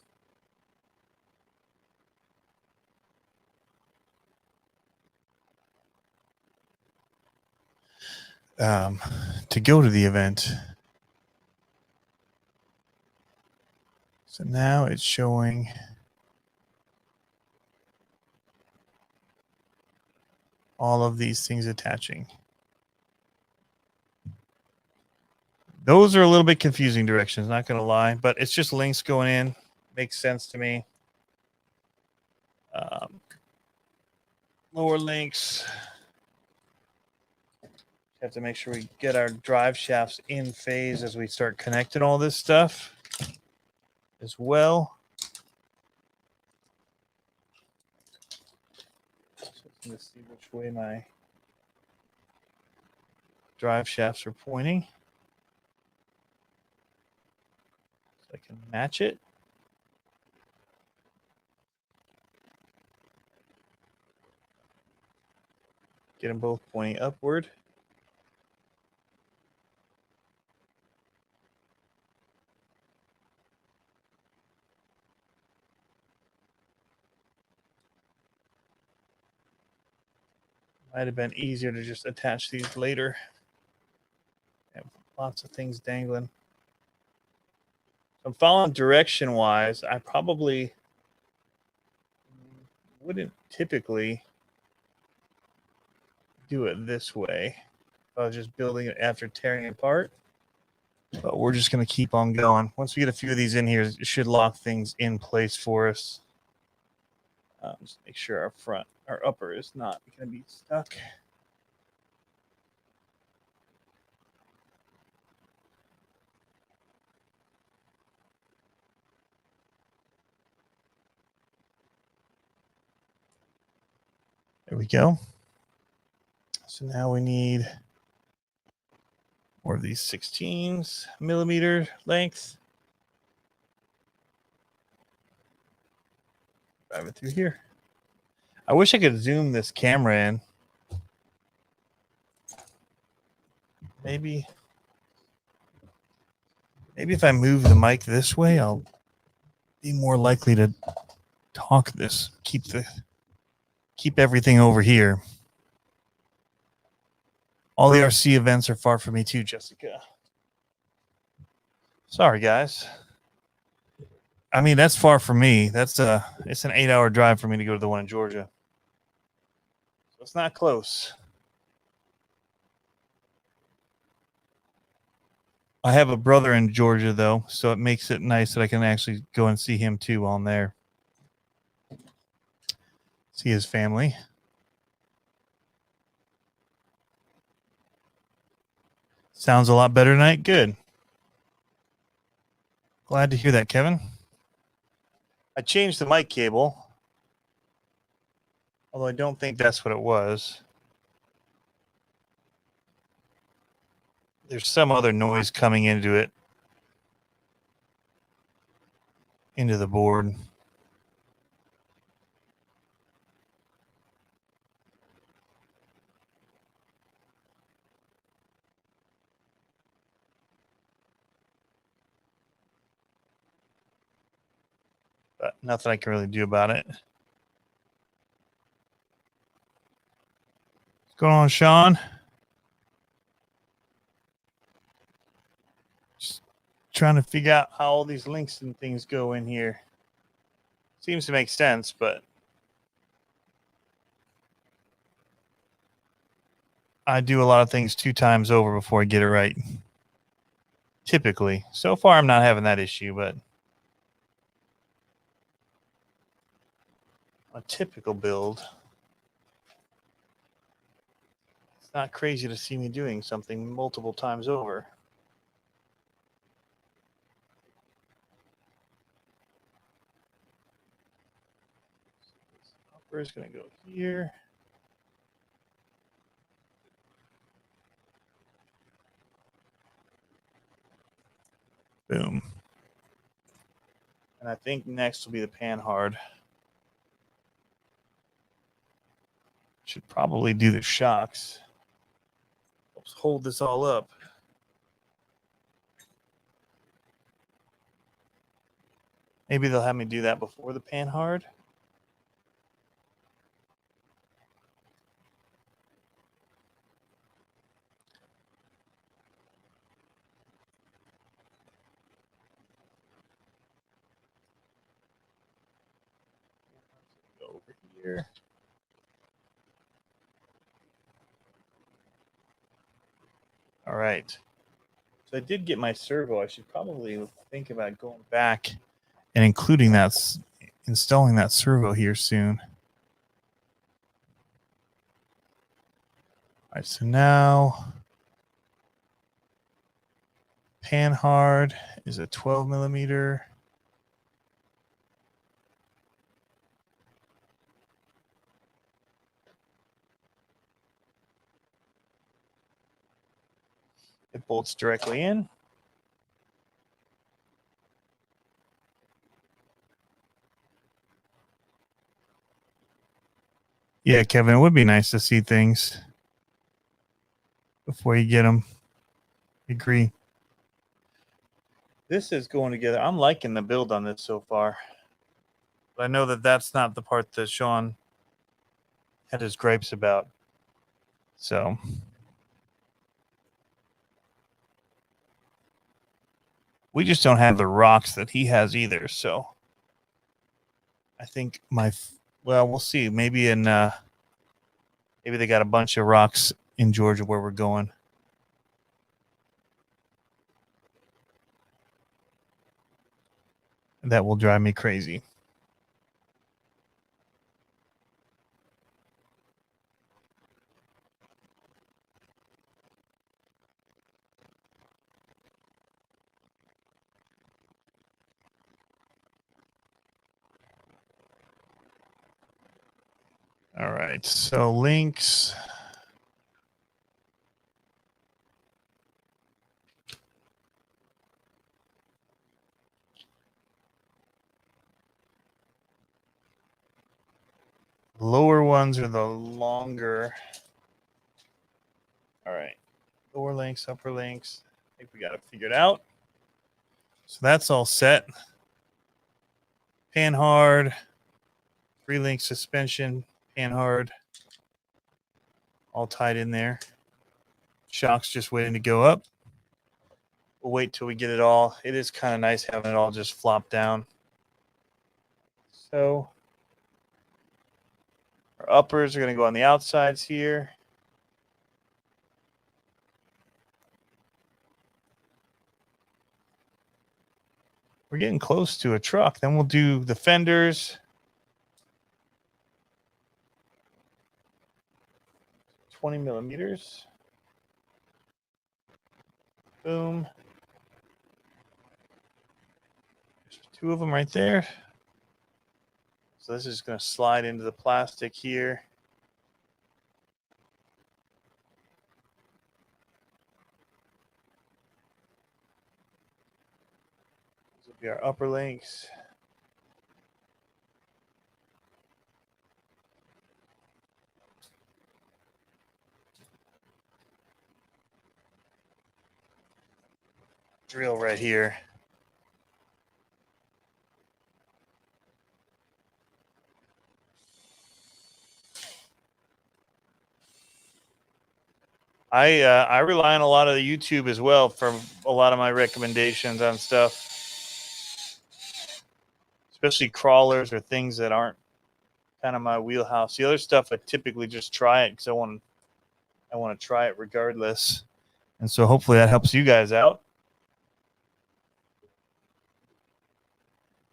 To go to the event. So now it's showing all of these things attaching. Those are a little bit confusing directions, not going to lie, but it's just links going in. Makes sense to me. Lower links. Have to make sure we get our drive shafts in phase as we start connecting all this stuff as well. Let's see which way my drive shafts are pointing, so I can match it. Get them both pointing upward. Might have been easier to just attach these later. Have lots of things dangling. I'm following direction wise. I probably wouldn't typically do it this way. I was just building it after tearing it apart. But we're just going to keep on going. Once we get a few of these in here, it should lock things in place for us. Just make sure our upper is not going to be stuck. There we go. So now we need more of these 16s millimeter length. Drive it through here. I wish I could zoom this camera in. Maybe if I move the mic this way, I'll be more likely to talk this. Keep everything over here. All the RC events are far from me too, Jessica. Sorry, guys. I mean, that's far from me. It's an 8-hour drive for me to go to the one in Georgia. So it's not close. I have a brother in Georgia, though, so it makes it nice that I can actually go and see him, too, on there. See his family. Sounds a lot better tonight. Good. Glad to hear that, Kevin. I changed the mic cable, although I don't think that's what it was. There's some other noise coming into it, into the board. But nothing I can really do about it. What's going on, Sean? Just trying to figure out how all these links and things go in here. Seems to make sense, but I do a lot of things 2 times over before I get it right. Typically. So far, I'm not having that issue, but a typical build, it's not crazy to see me doing something multiple times over. Upper is going to go here. Boom. And I think next will be the pan hard. Should probably do the shocks. Let's hold this all up. Maybe they'll have me do that before the pan hard. Go over here. All right. So I did get my servo. I should probably think about going back and including that, installing that servo here soon. All right, so now pan hard is a 12 millimeter. It bolts directly in. Yeah, Kevin, it would be nice to see things before you get them. Agree. This is going together. I'm liking the build on this so far. But I know that that's not the part that Sean had his gripes about. So we just don't have the rocks that he has either. So I think well, we'll see. Maybe maybe they got a bunch of rocks in Georgia where we're going. That will drive me crazy. All right, so links. Lower ones are the longer. All right, lower links, upper links. I think we got it figured out. So that's all set. Pan hard, 3-link suspension, pan hard, all tied in there. Shocks just waiting to go up. We'll wait till we get it all. It is kind of nice having it all just flop down. So our uppers are going to go on the outsides here. We're getting close to a truck. Then we'll do the fenders. 20 millimeters. Boom. There's 2 of them right there. So this is going to slide into the plastic here. These will be our upper links. Drill right here. I rely on a lot of the YouTube as well for a lot of my recommendations on stuff, especially crawlers or things that aren't kind of my wheelhouse. The other stuff I typically just try it because I want to try it regardless, and so hopefully that helps you guys out.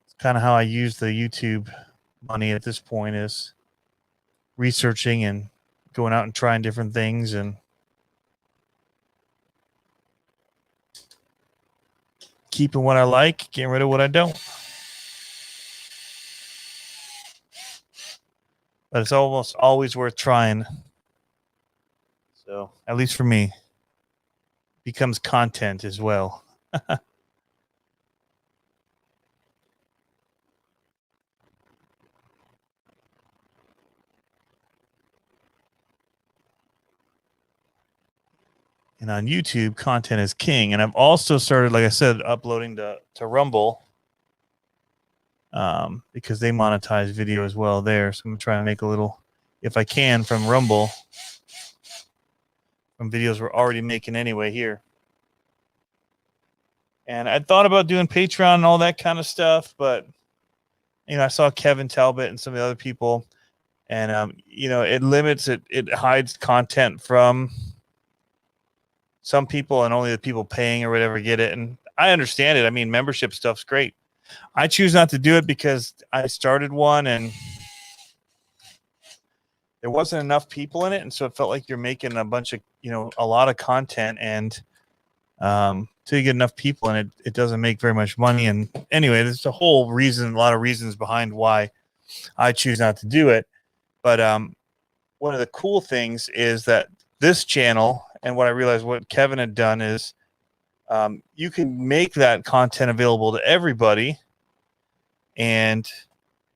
It's kind of how I use the YouTube money at this point, is researching and going out and trying different things and keeping what I like, getting rid of what I don't. But it's almost always worth trying. So, at least for me, becomes content as well. And on YouTube, content is king. And I've also started, like I said, uploading to Rumble because they monetize video as well there. So I'm trying to make a little, if I can, from Rumble, from videos we're already making anyway here. And I thought about doing Patreon and all that kind of stuff, but I saw Kevin Talbot and some of the other people, and it limits it. It hides content from some people, and only the people paying or whatever get it. And I understand it. I mean, membership stuff's great. I choose not to do it because I started one and there wasn't enough people in it, and so it felt like you're making a bunch of a lot of content, and till you get enough people in it, it doesn't make very much money. And anyway, there's a whole reason, a lot of reasons behind why I choose not to do it. But one of the cool things is that this channel, and what I realized what Kevin had done is you can make that content available to everybody, and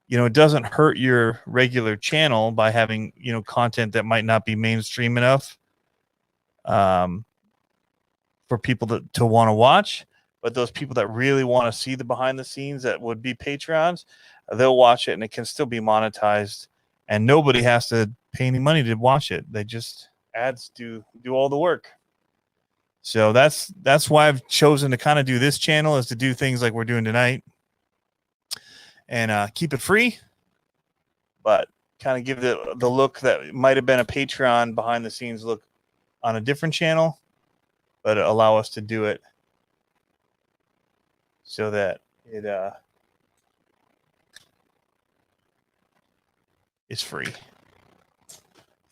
it doesn't hurt your regular channel by having content that might not be mainstream enough for people to want to watch. But those people that really want to see the behind the scenes that would be Patreons, they'll watch it, and it can still be monetized, and nobody has to pay any money to watch it. They just ads do all the work. So that's why I've chosen to kind of do this channel, is to do things like we're doing tonight and keep it free, but kind of give the look that might have been a Patreon behind the scenes look on a different channel, but allow us to do it so that it is free.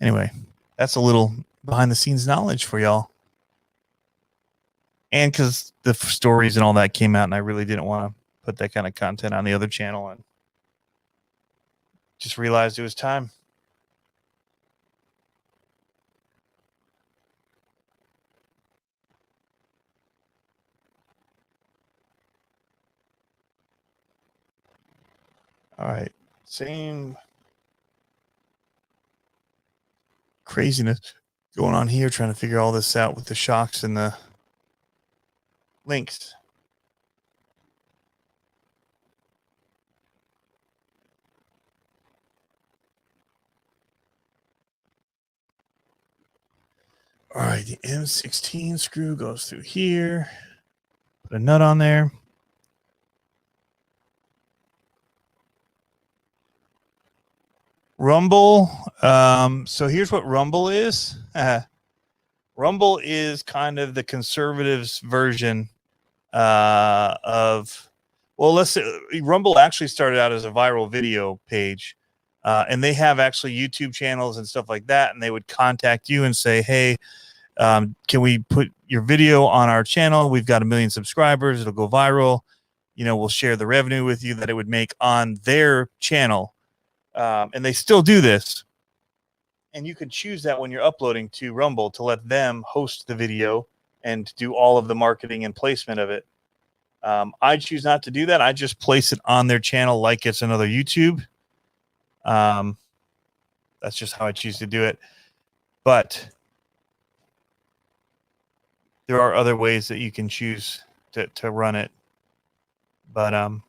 Anyway, that's a little behind the scenes knowledge for y'all. And because the stories and all that came out, and I really didn't want to put that kind of content on the other channel, and just realized it was time. All right. Same craziness going on here, trying to figure all this out with the shocks and the links. All right, the M16 screw goes through here. Put a nut on there. Rumble. So here's what Rumble is. Rumble is kind of the conservatives' version of, well, let's say Rumble actually started out as a viral video page, and they have actually YouTube channels and stuff like that, and they would contact you and say, hey, can we put your video on our channel? We've got 1 million subscribers. It'll go viral. We'll share the revenue with you that it would make on their channel. And they still do this. And you can choose that when you're uploading to Rumble to let them host the video and do all of the marketing and placement of it. I choose not to do that. I just place it on their channel like it's another YouTube. That's just how I choose to do it. But there are other ways that you can choose to run it. But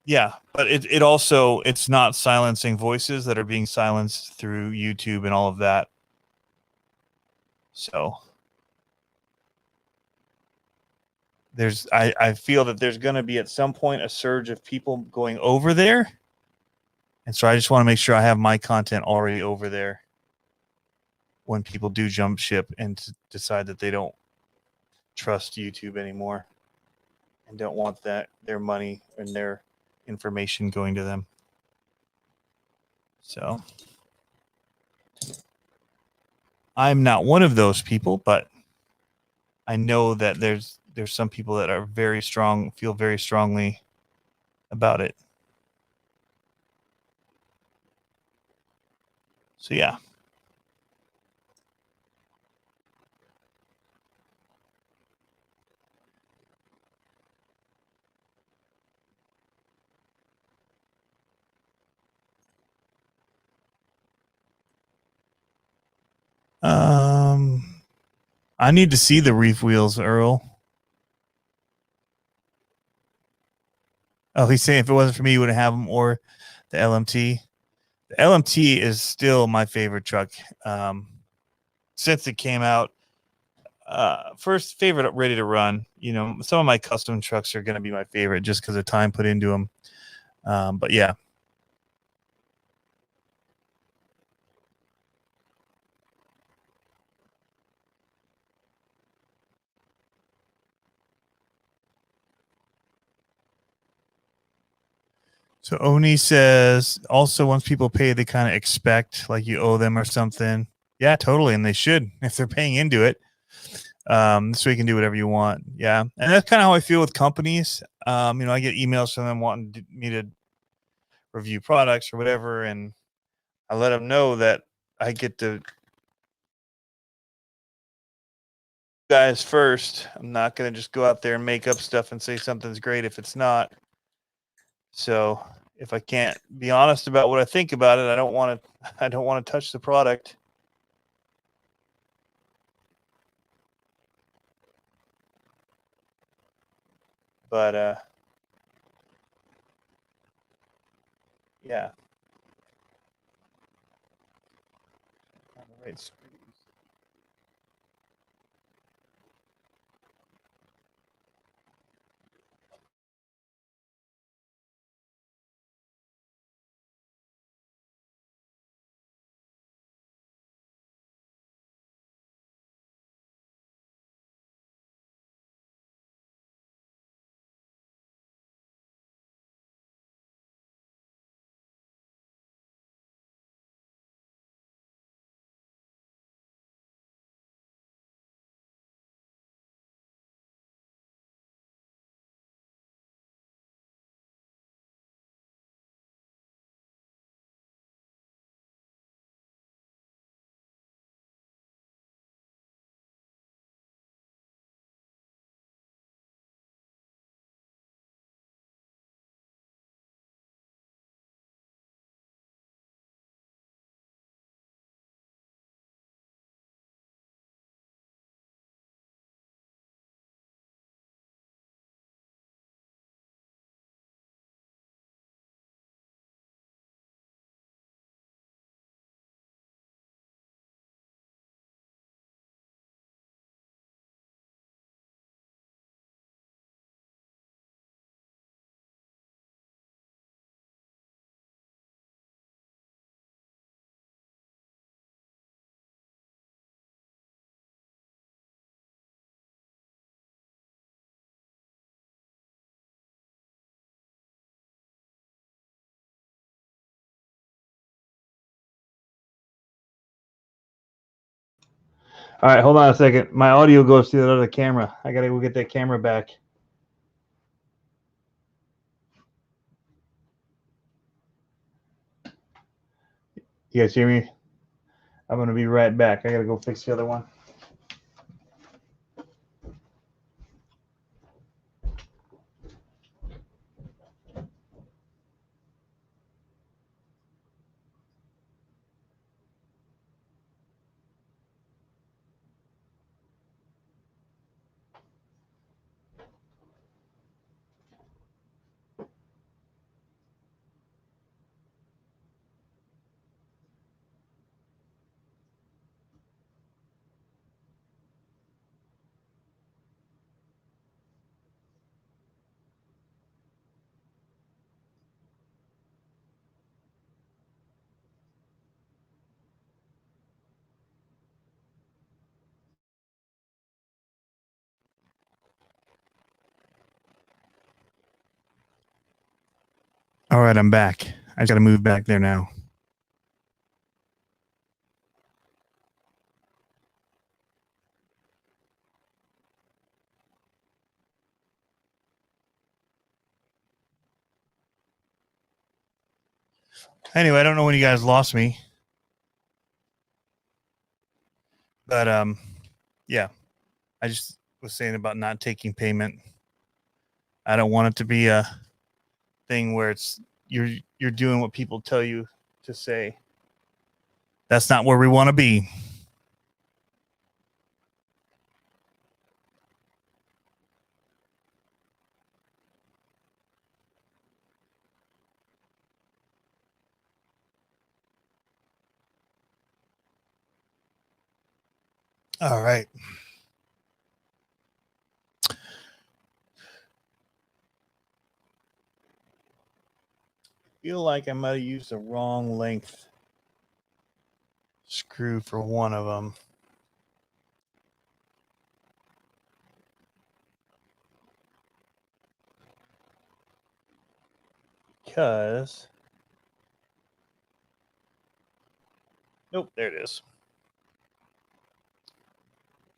yeah, but it also, it's not silencing voices that are being silenced through YouTube and all of that. So I feel that there's going to be at some point a surge of people going over there. And so I just want to make sure I have my content already over there when people do jump ship and decide that they don't trust YouTube anymore and don't want their money and their information going to them. So I'm not one of those people, but I know that there's some people that are very strong, feel very strongly about it. So yeah. I need to see the reef wheels, Earl. Oh, he's saying if it wasn't for me, you wouldn't have them, or the LMT. The LMT is still my favorite truck since it came out. First favorite ready to run. You know, some of my custom trucks are going to be my favorite just because of time put into them. But yeah. So Oni says also once people pay, they kind of expect like you owe them or something. Yeah, totally. And they should if they're paying into it. So you can do whatever you want. Yeah. And that's kind of how I feel with companies. You know, I get emails from them wanting me to review products or whatever. And I let them know that I get to guys first. I'm not going to just go out there and make up stuff and say something's great if it's not. So if I can't be honest about what I think about it, I don't want to touch the product. But yeah. Right. All right, hold on a second. My audio goes to the other camera. I gotta go get that camera back. You guys hear me? I'm gonna be right back. I gotta go fix the other one. All right, I'm back. I just gotta move back there now. Anyway, I don't know when you guys lost me, but yeah, I just was saying about not taking payment. I don't want it to be a thing where it's you're doing what people tell you to say. That's not where we want to be. All right. Feel like I might have used the wrong length screw for one of them. Because, nope, there it is.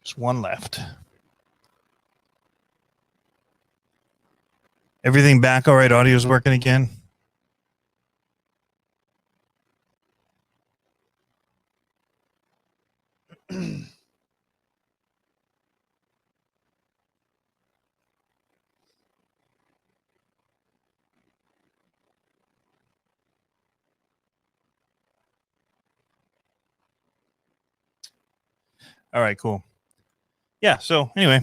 Just one left. Everything back all right? Audio's working again? All right, cool. Yeah, so anyway,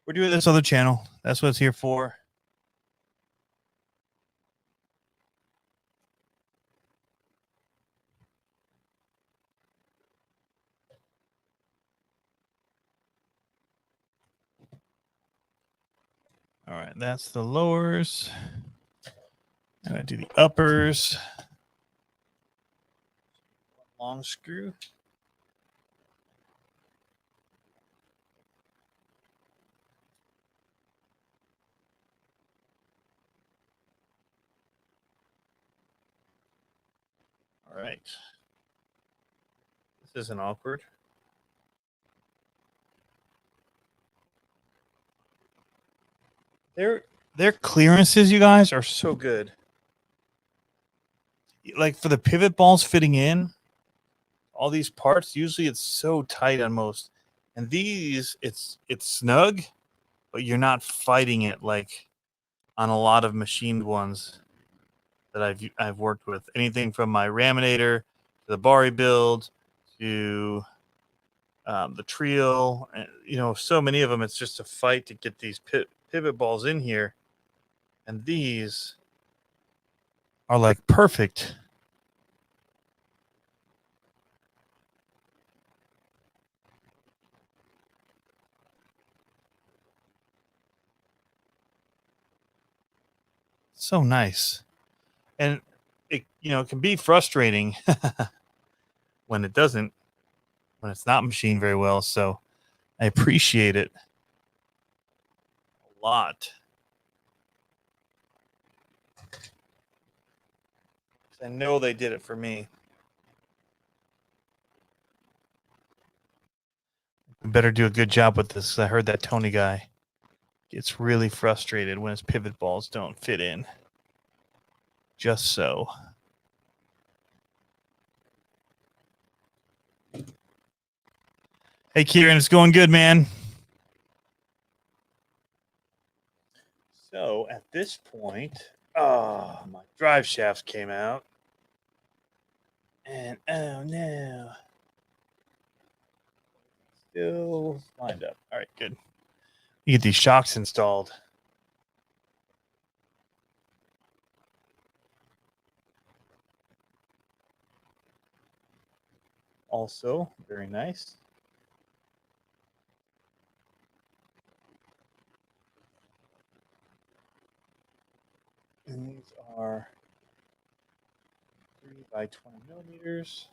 we're doing this other channel. That's what it's here for. All right, that's the lowers. I'm going to do the uppers. Long screw. All right. This isn't awkward. Their clearances, you guys, are so good. Like for the pivot balls fitting in, all these parts, usually it's so tight on most. And these, it's snug, but you're not fighting it like on a lot of machined ones that I've worked with. Anything from my Raminator to the Bari build to the Trio, you know, so many of them. It's just a fight to get these pivot balls in here, and these are like perfect. So nice, and it can be frustrating when it doesn't, when it's not machined very well. So I appreciate it a lot. I know they did it for me. We better do a good job with this. I heard that Tony guy gets really frustrated when his pivot balls don't fit in. Just so. Hey, Kieran, it's going good, man. So at this point, my drive shafts came out. And oh no. Still lined up. All right, good. You get these shocks installed. Also, very nice. And these are 3 by 20 millimeters.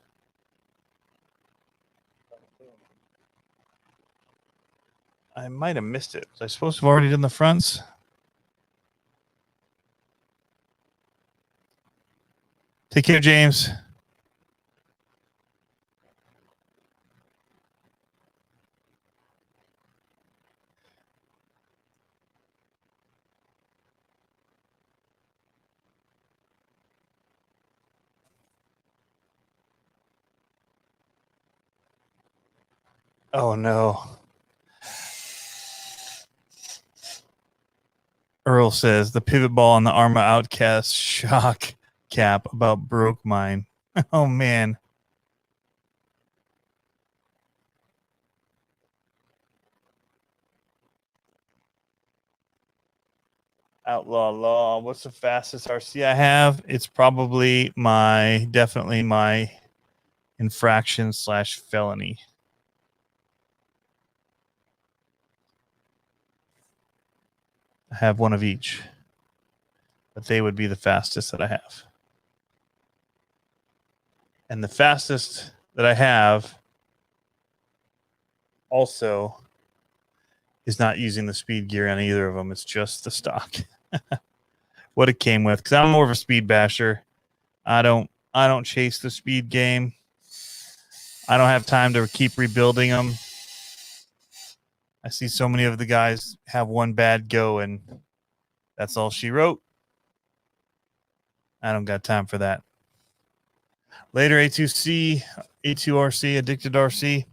I might have missed it. Was I supposed to have already done the fronts? Take care, James. Oh, no. Earl says the pivot ball on the Arma Outcast shock cap about broke mine. Oh, man. Outlaw Law. What's the fastest RC I have? It's probably definitely my infraction / felony. I have one of each, but they would be the fastest that I have. And the fastest that I have also is not using the speed gear on either of them. It's just the stock. What it came with, because I'm more of a speed basher. I don't chase the speed game. I don't have time to keep rebuilding them. I see so many of the guys have one bad go and that's all she wrote. I don't got time for that. Later, A2C, A2RC, Addicted RC.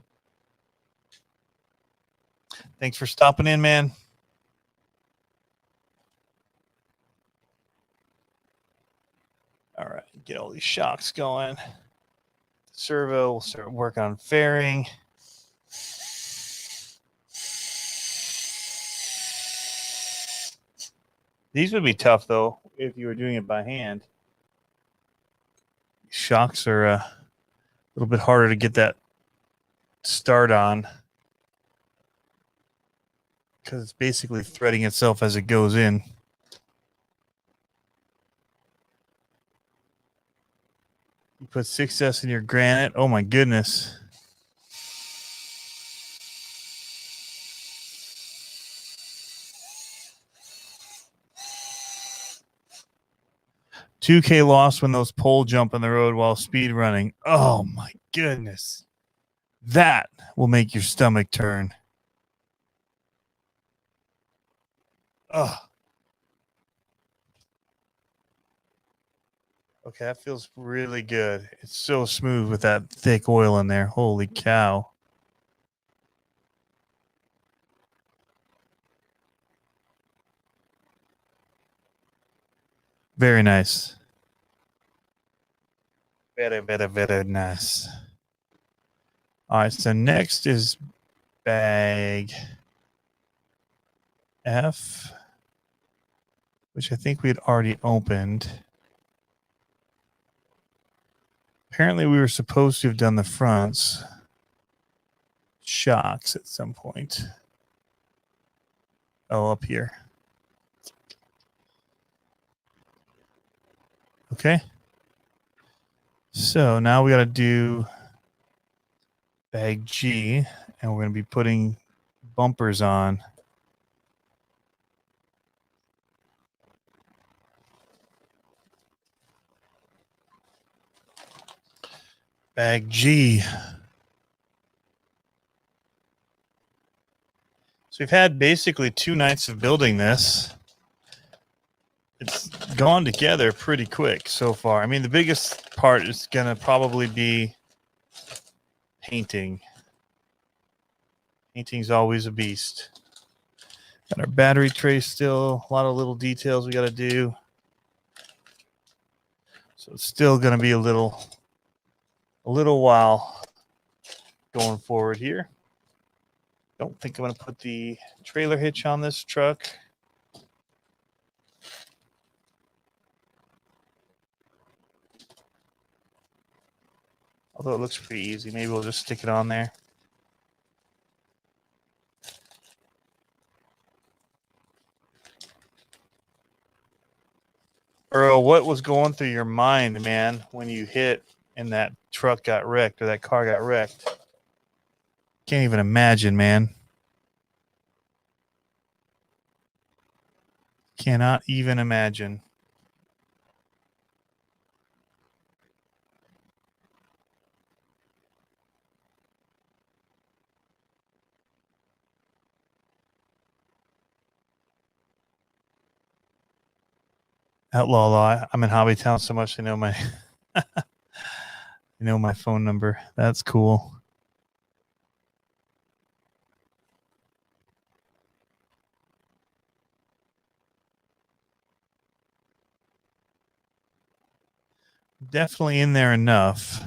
Thanks for stopping in, man. All right, get all these shocks going. Servo, we'll start working on fairing. These would be tough, though, if you were doing it by hand. Shocks are a little bit harder to get that start on because it's basically threading itself as it goes in. You put 6S in your granite. Oh, my goodness. $2K loss when those pole jump in the road while speed running. Oh, my goodness. That will make your stomach turn. Oh. Okay, that feels really good. It's so smooth with that thick oil in there. Holy cow. Very nice. Very, very, very nice. All right, so next is bag F, which I think we had already opened. Apparently, we were supposed to have done the fronts. Shocks at some point. Oh, up here. Okay. So now we got to do bag G, and we're going to be putting bumpers on. Bag G. So we've had basically 2 nights of building this. It's gone together pretty quick so far. I mean, the biggest part is going to probably be painting. Painting's always a beast. Got our battery tray still. A lot of little details we got to do. So it's still going to be a little while going forward here. Don't think I'm going to put the trailer hitch on this truck. Although it looks pretty easy. Maybe we'll just stick it on there. Earl, what was going through your mind, man, when you hit and that truck got wrecked or that car got wrecked? Can't even imagine, man. Cannot even imagine. Outlaw Law. I'm in Hobbytown so much they know my they know my phone number. That's cool. Definitely in there enough.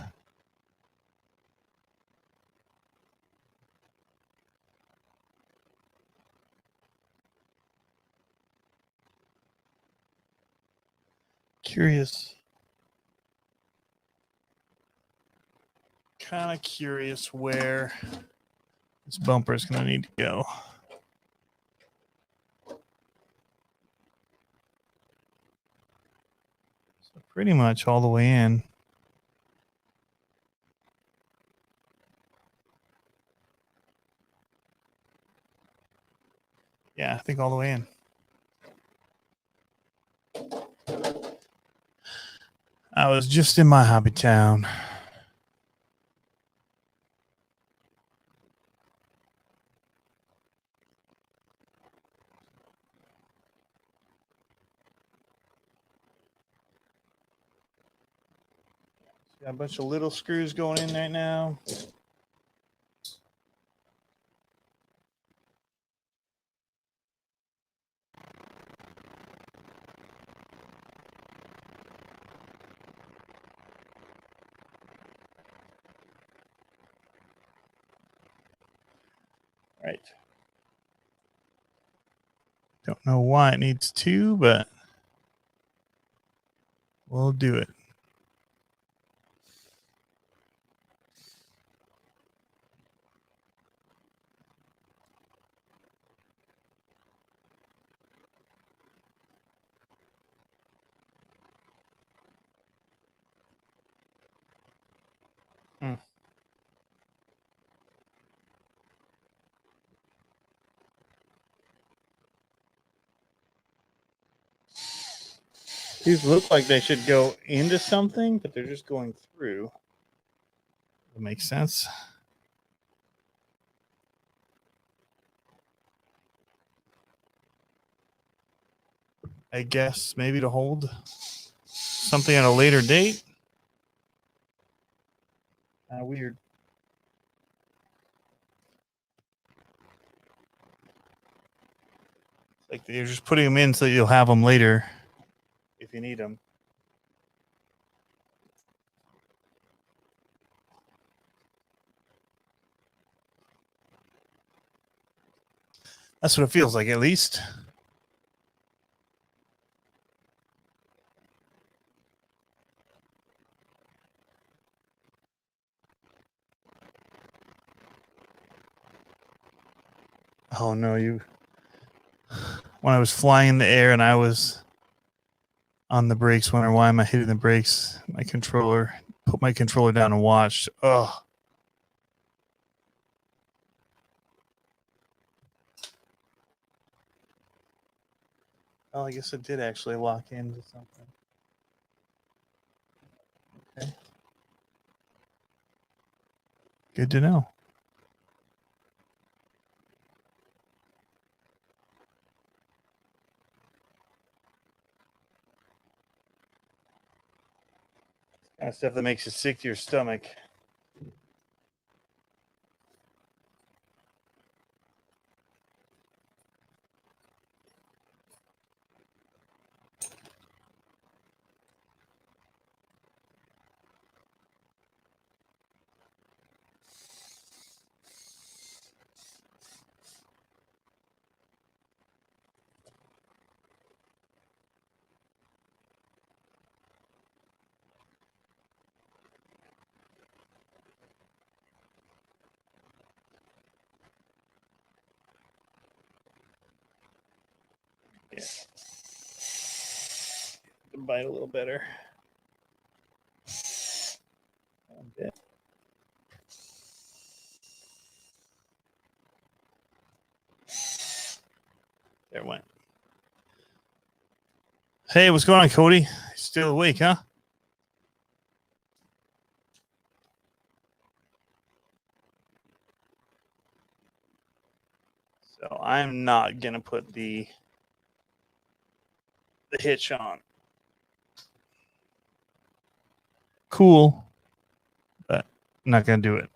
Curious. Kind of curious where this bumper is going to need to go. pretty much all the way in. Yeah, I think all the way in. I was just in my hobby town. Got a bunch of little screws going in right now. Right. Don't know why it needs two, but we'll do it. These look like they should go into something, but they're just going through. That makes sense. I guess maybe to hold something at a later date. Weird. Like you're just putting them in so you'll have them later if you need them. That's what it feels like, at least. Oh no, when I was flying in the air and I was on the brakes, wondering why am I hitting the brakes? My controller, put my controller down and watched. Oh. Oh, I guess it did actually lock into something. Okay. Good to know. Kind of stuff that makes you sick to your stomach. Yeah. Bite a little better. Okay. There it went. Hey, what's going on, Cody? Still awake, huh? So I'm not gonna put the hitch on. Cool, but I'm not gonna do it.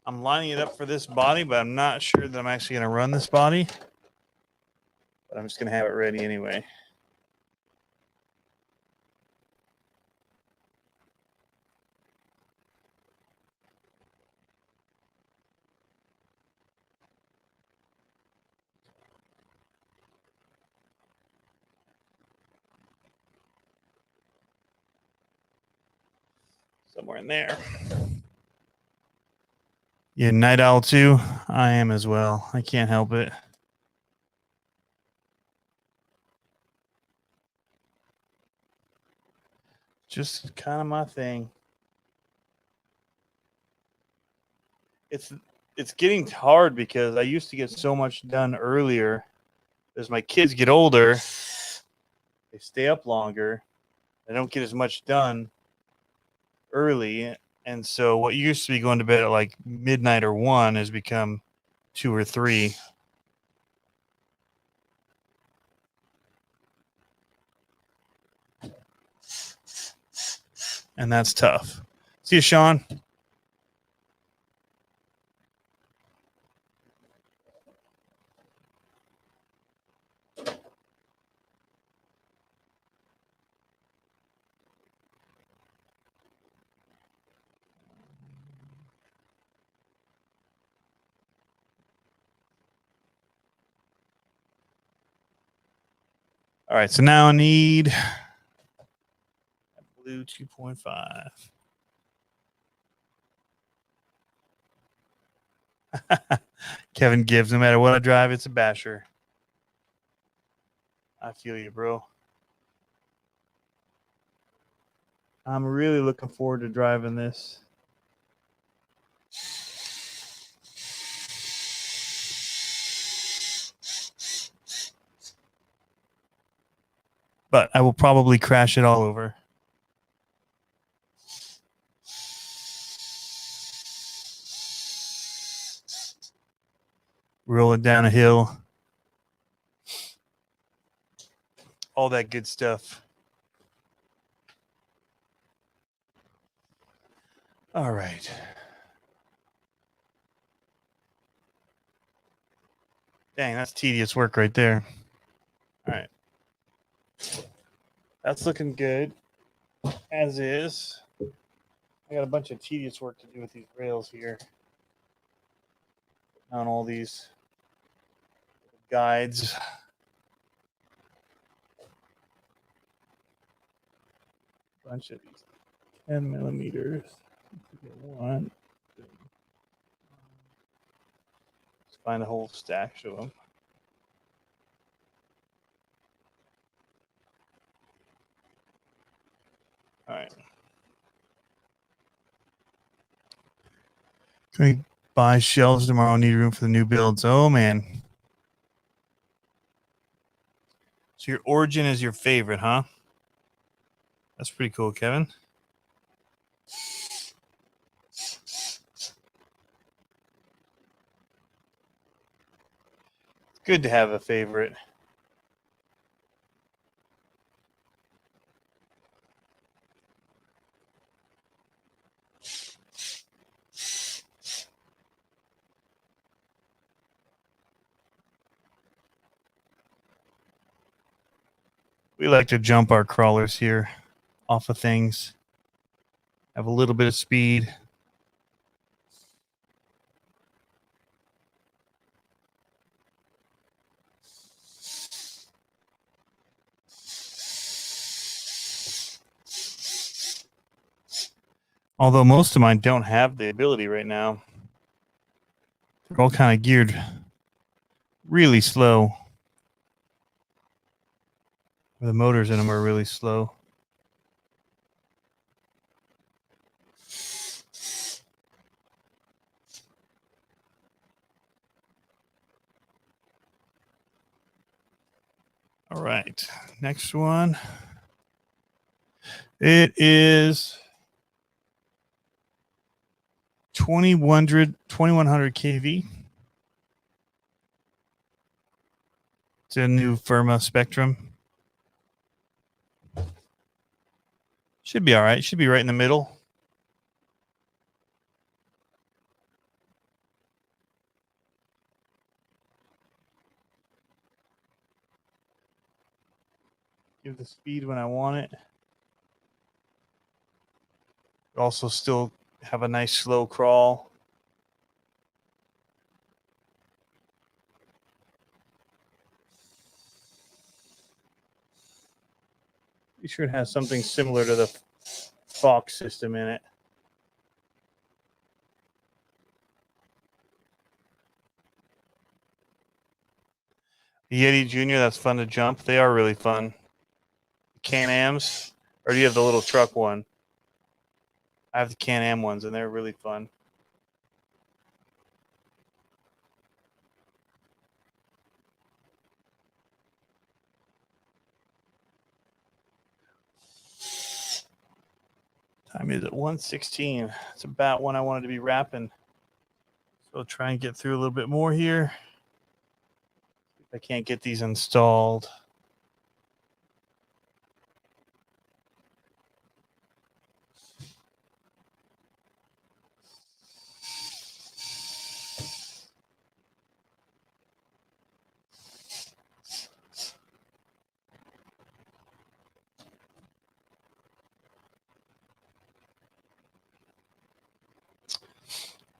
I'm lining it up for this body, but I'm not sure that I'm actually gonna run this body. But I'm just gonna have it ready anyway. Somewhere in there. Yeah, night owl too. I am as well. I can't help it. Just kind of my thing. It's getting hard because I used to get so much done earlier. As my kids get older, they stay up longer. I don't get as much done early. And so what used to be going to bed at like midnight or 1 has become 2 or 3. And that's tough. See you, Sean. All right, so now I need blue 2.5. Kevin Gibbs, no matter what I drive, it's a basher. I feel you, bro. I'm really looking forward to driving this. But I will probably crash it all over. Roll it down a hill. All that good stuff. All right. Dang, that's tedious work right there. All right. That's looking good, as is. I got a bunch of tedious work to do with these rails here. On all these guides. Bunch of these 10 millimeters. One. Let's find a whole stack of them. All right. Can we buy shelves tomorrow? Need room for the new builds. Oh, man. So your Origin is your favorite, huh? That's pretty cool, Kevin. It's good to have a favorite. We like to jump our crawlers here off of things. Have a little bit of speed. Although most of mine don't have the ability right now. They're all kind of geared really slow. The motors in them are really slow. All right, next one. It is 2100 kV. It's a new Firma Spectrum. Should be all right. Should be right in the middle. Give the speed when I want it. Also still have a nice slow crawl. Be sure it has something similar to the Fox system in it. Yeti Jr., that's fun to jump. They are really fun. Can-Ams, Or do you have the little truck one? I have the Can-Am ones, and they're really fun. Time is at 1:16. It's about when I wanted to be wrapping. So I'll try and get through a little bit more here. I can't get these installed.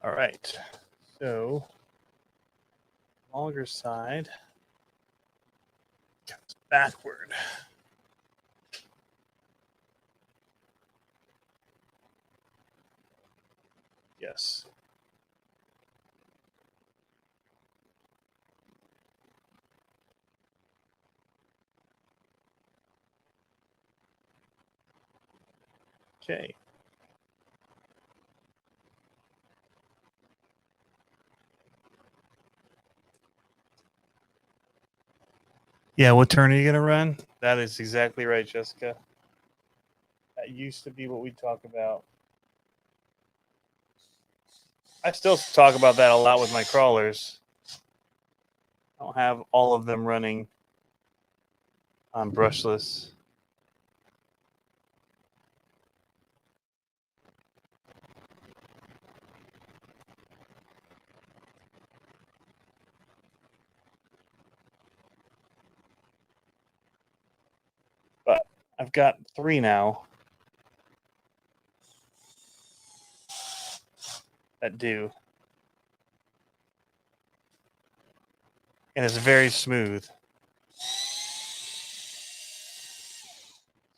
All right, so longer side comes backward. Yes. Okay. Yeah, what turn are you going to run? That is exactly right, Jessica. That used to be what we talk about. I still talk about that a lot with my crawlers. I don't have all of them running on brushless. But I've got 3 now that do. And it's very smooth.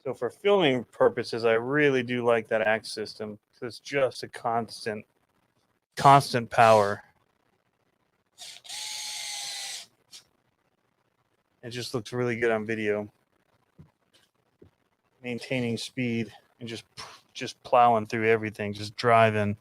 So for filming purposes, I really do like that axe system because it's just a constant power. It just looks really good on video. Maintaining speed and just plowing through everything, just driving.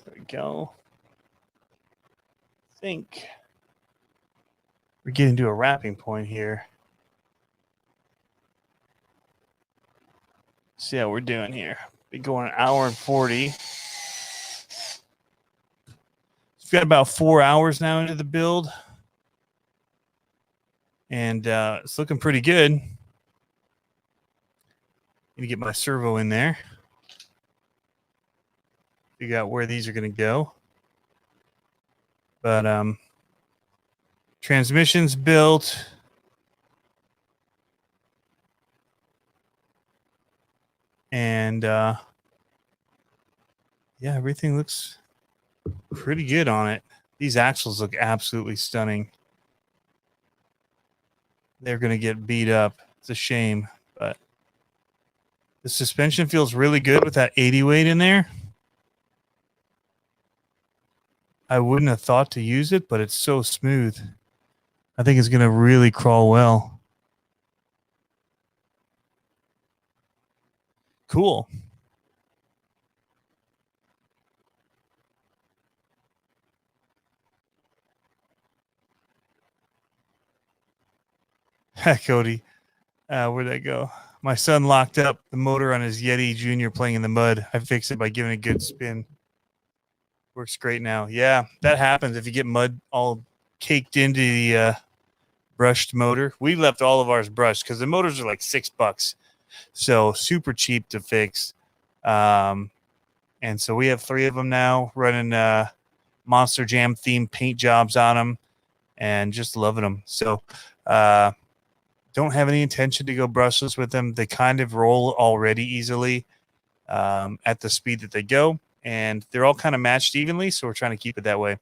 There we go. I think we're getting to a wrapping point here. See how we're doing here. Be going an hour and 40. We've got about 4 hours now into the build. And it's looking pretty good. Need to get my servo in there. Figure out where these are going to go. But transmission's built. And yeah, everything looks pretty good on it. These axles look absolutely stunning. They're going to get beat up. It's a shame, but the suspension feels really good with that 80 weight in there. I wouldn't have thought to use it, but it's so smooth. I think it's going to really crawl well. Cool. Cody, where'd that go? My son locked up the motor on his Yeti Junior playing in the mud. I fixed it by giving it a good spin. Works great now. Yeah, that happens if you get mud all caked into the brushed motor. We left all of ours brushed because the motors are like $6. So super cheap to fix. And so we have 3 of them now running Monster Jam themed paint jobs on them and just loving them. So don't have any intention to go brushless with them. They kind of roll already easily at the speed that they go, and they're all kind of matched evenly, so we're trying to keep it that way.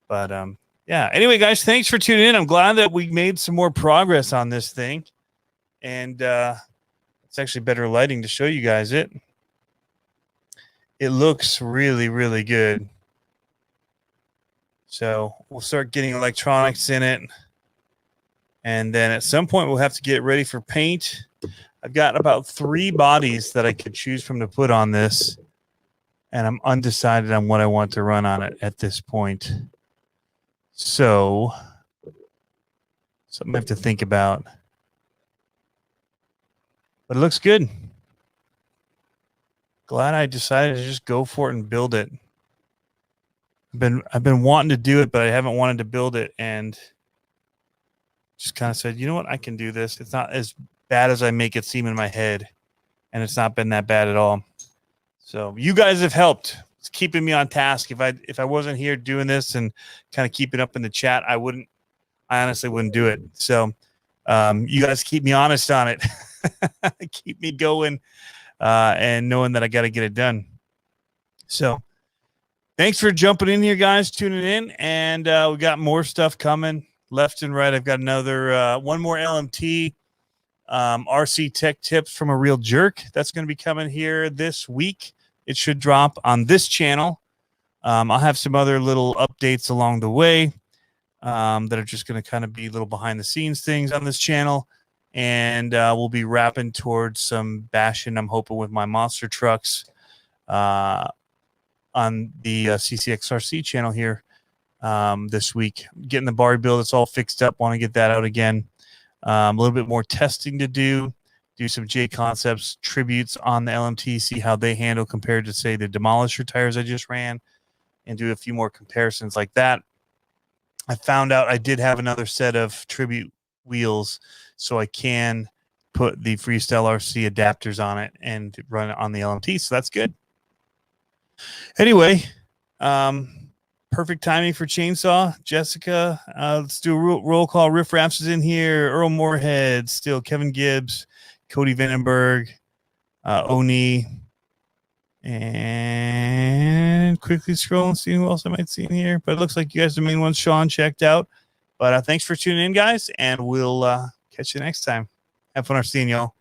But yeah. Anyway, guys, thanks for tuning in. I'm glad that we made some more progress on this thing. And it's actually better lighting to show you guys it. It looks really, really good. So we'll start getting electronics in it. And then at some point, we'll have to get ready for paint. I've got about 3 bodies that I could choose from to put on this. And I'm undecided on what I want to run on it at this point. So something I have to think about. But it looks good. Glad I decided to just go for it and build it. I've been wanting to do it, but I haven't wanted to build it, and just kind of said, you know what, I can do this. It's not as bad as I make it seem in my head, and it's not been that bad at all. So you guys have helped. It's keeping me on task. If I wasn't here doing this and kind of keeping up in the chat, I honestly wouldn't do it. So you guys keep me honest on it. Keep me going and knowing that I got to get it done. So thanks for jumping in here, guys, tuning in. And we got more stuff coming left and right. I've got another one more LMT RC tech tips from a real jerk. That's going to be coming here this week. It should drop on this channel. I'll have some other little updates along the way that are just going to kind of be little behind the scenes things on this channel. And we'll be wrapping towards some bashing, I'm hoping, with my monster trucks on the CCxRC channel here this week. Getting the bar build, it's all fixed up. Want to get that out again. A little bit more testing to do some J Concepts tributes on the LMT, see how they handle compared to, say, the Demolisher tires I just ran, and do a few more comparisons like that. I found out I did have another set of tribute wheels, so I can put the Freestyle RC adapters on it and run it on the LMT, so that's good. Anyway, perfect timing for Chainsaw. Jessica, let's do a roll call. Riff Raps is in here. Earl Moorhead, still Kevin Gibbs, Cody Vandenberg, Oni, and quickly scroll and see who else I might see in here. But it looks like you guys are the main ones Sean checked out. But thanks for tuning in, guys, and we'll catch you next time. Have fun seeing y'all.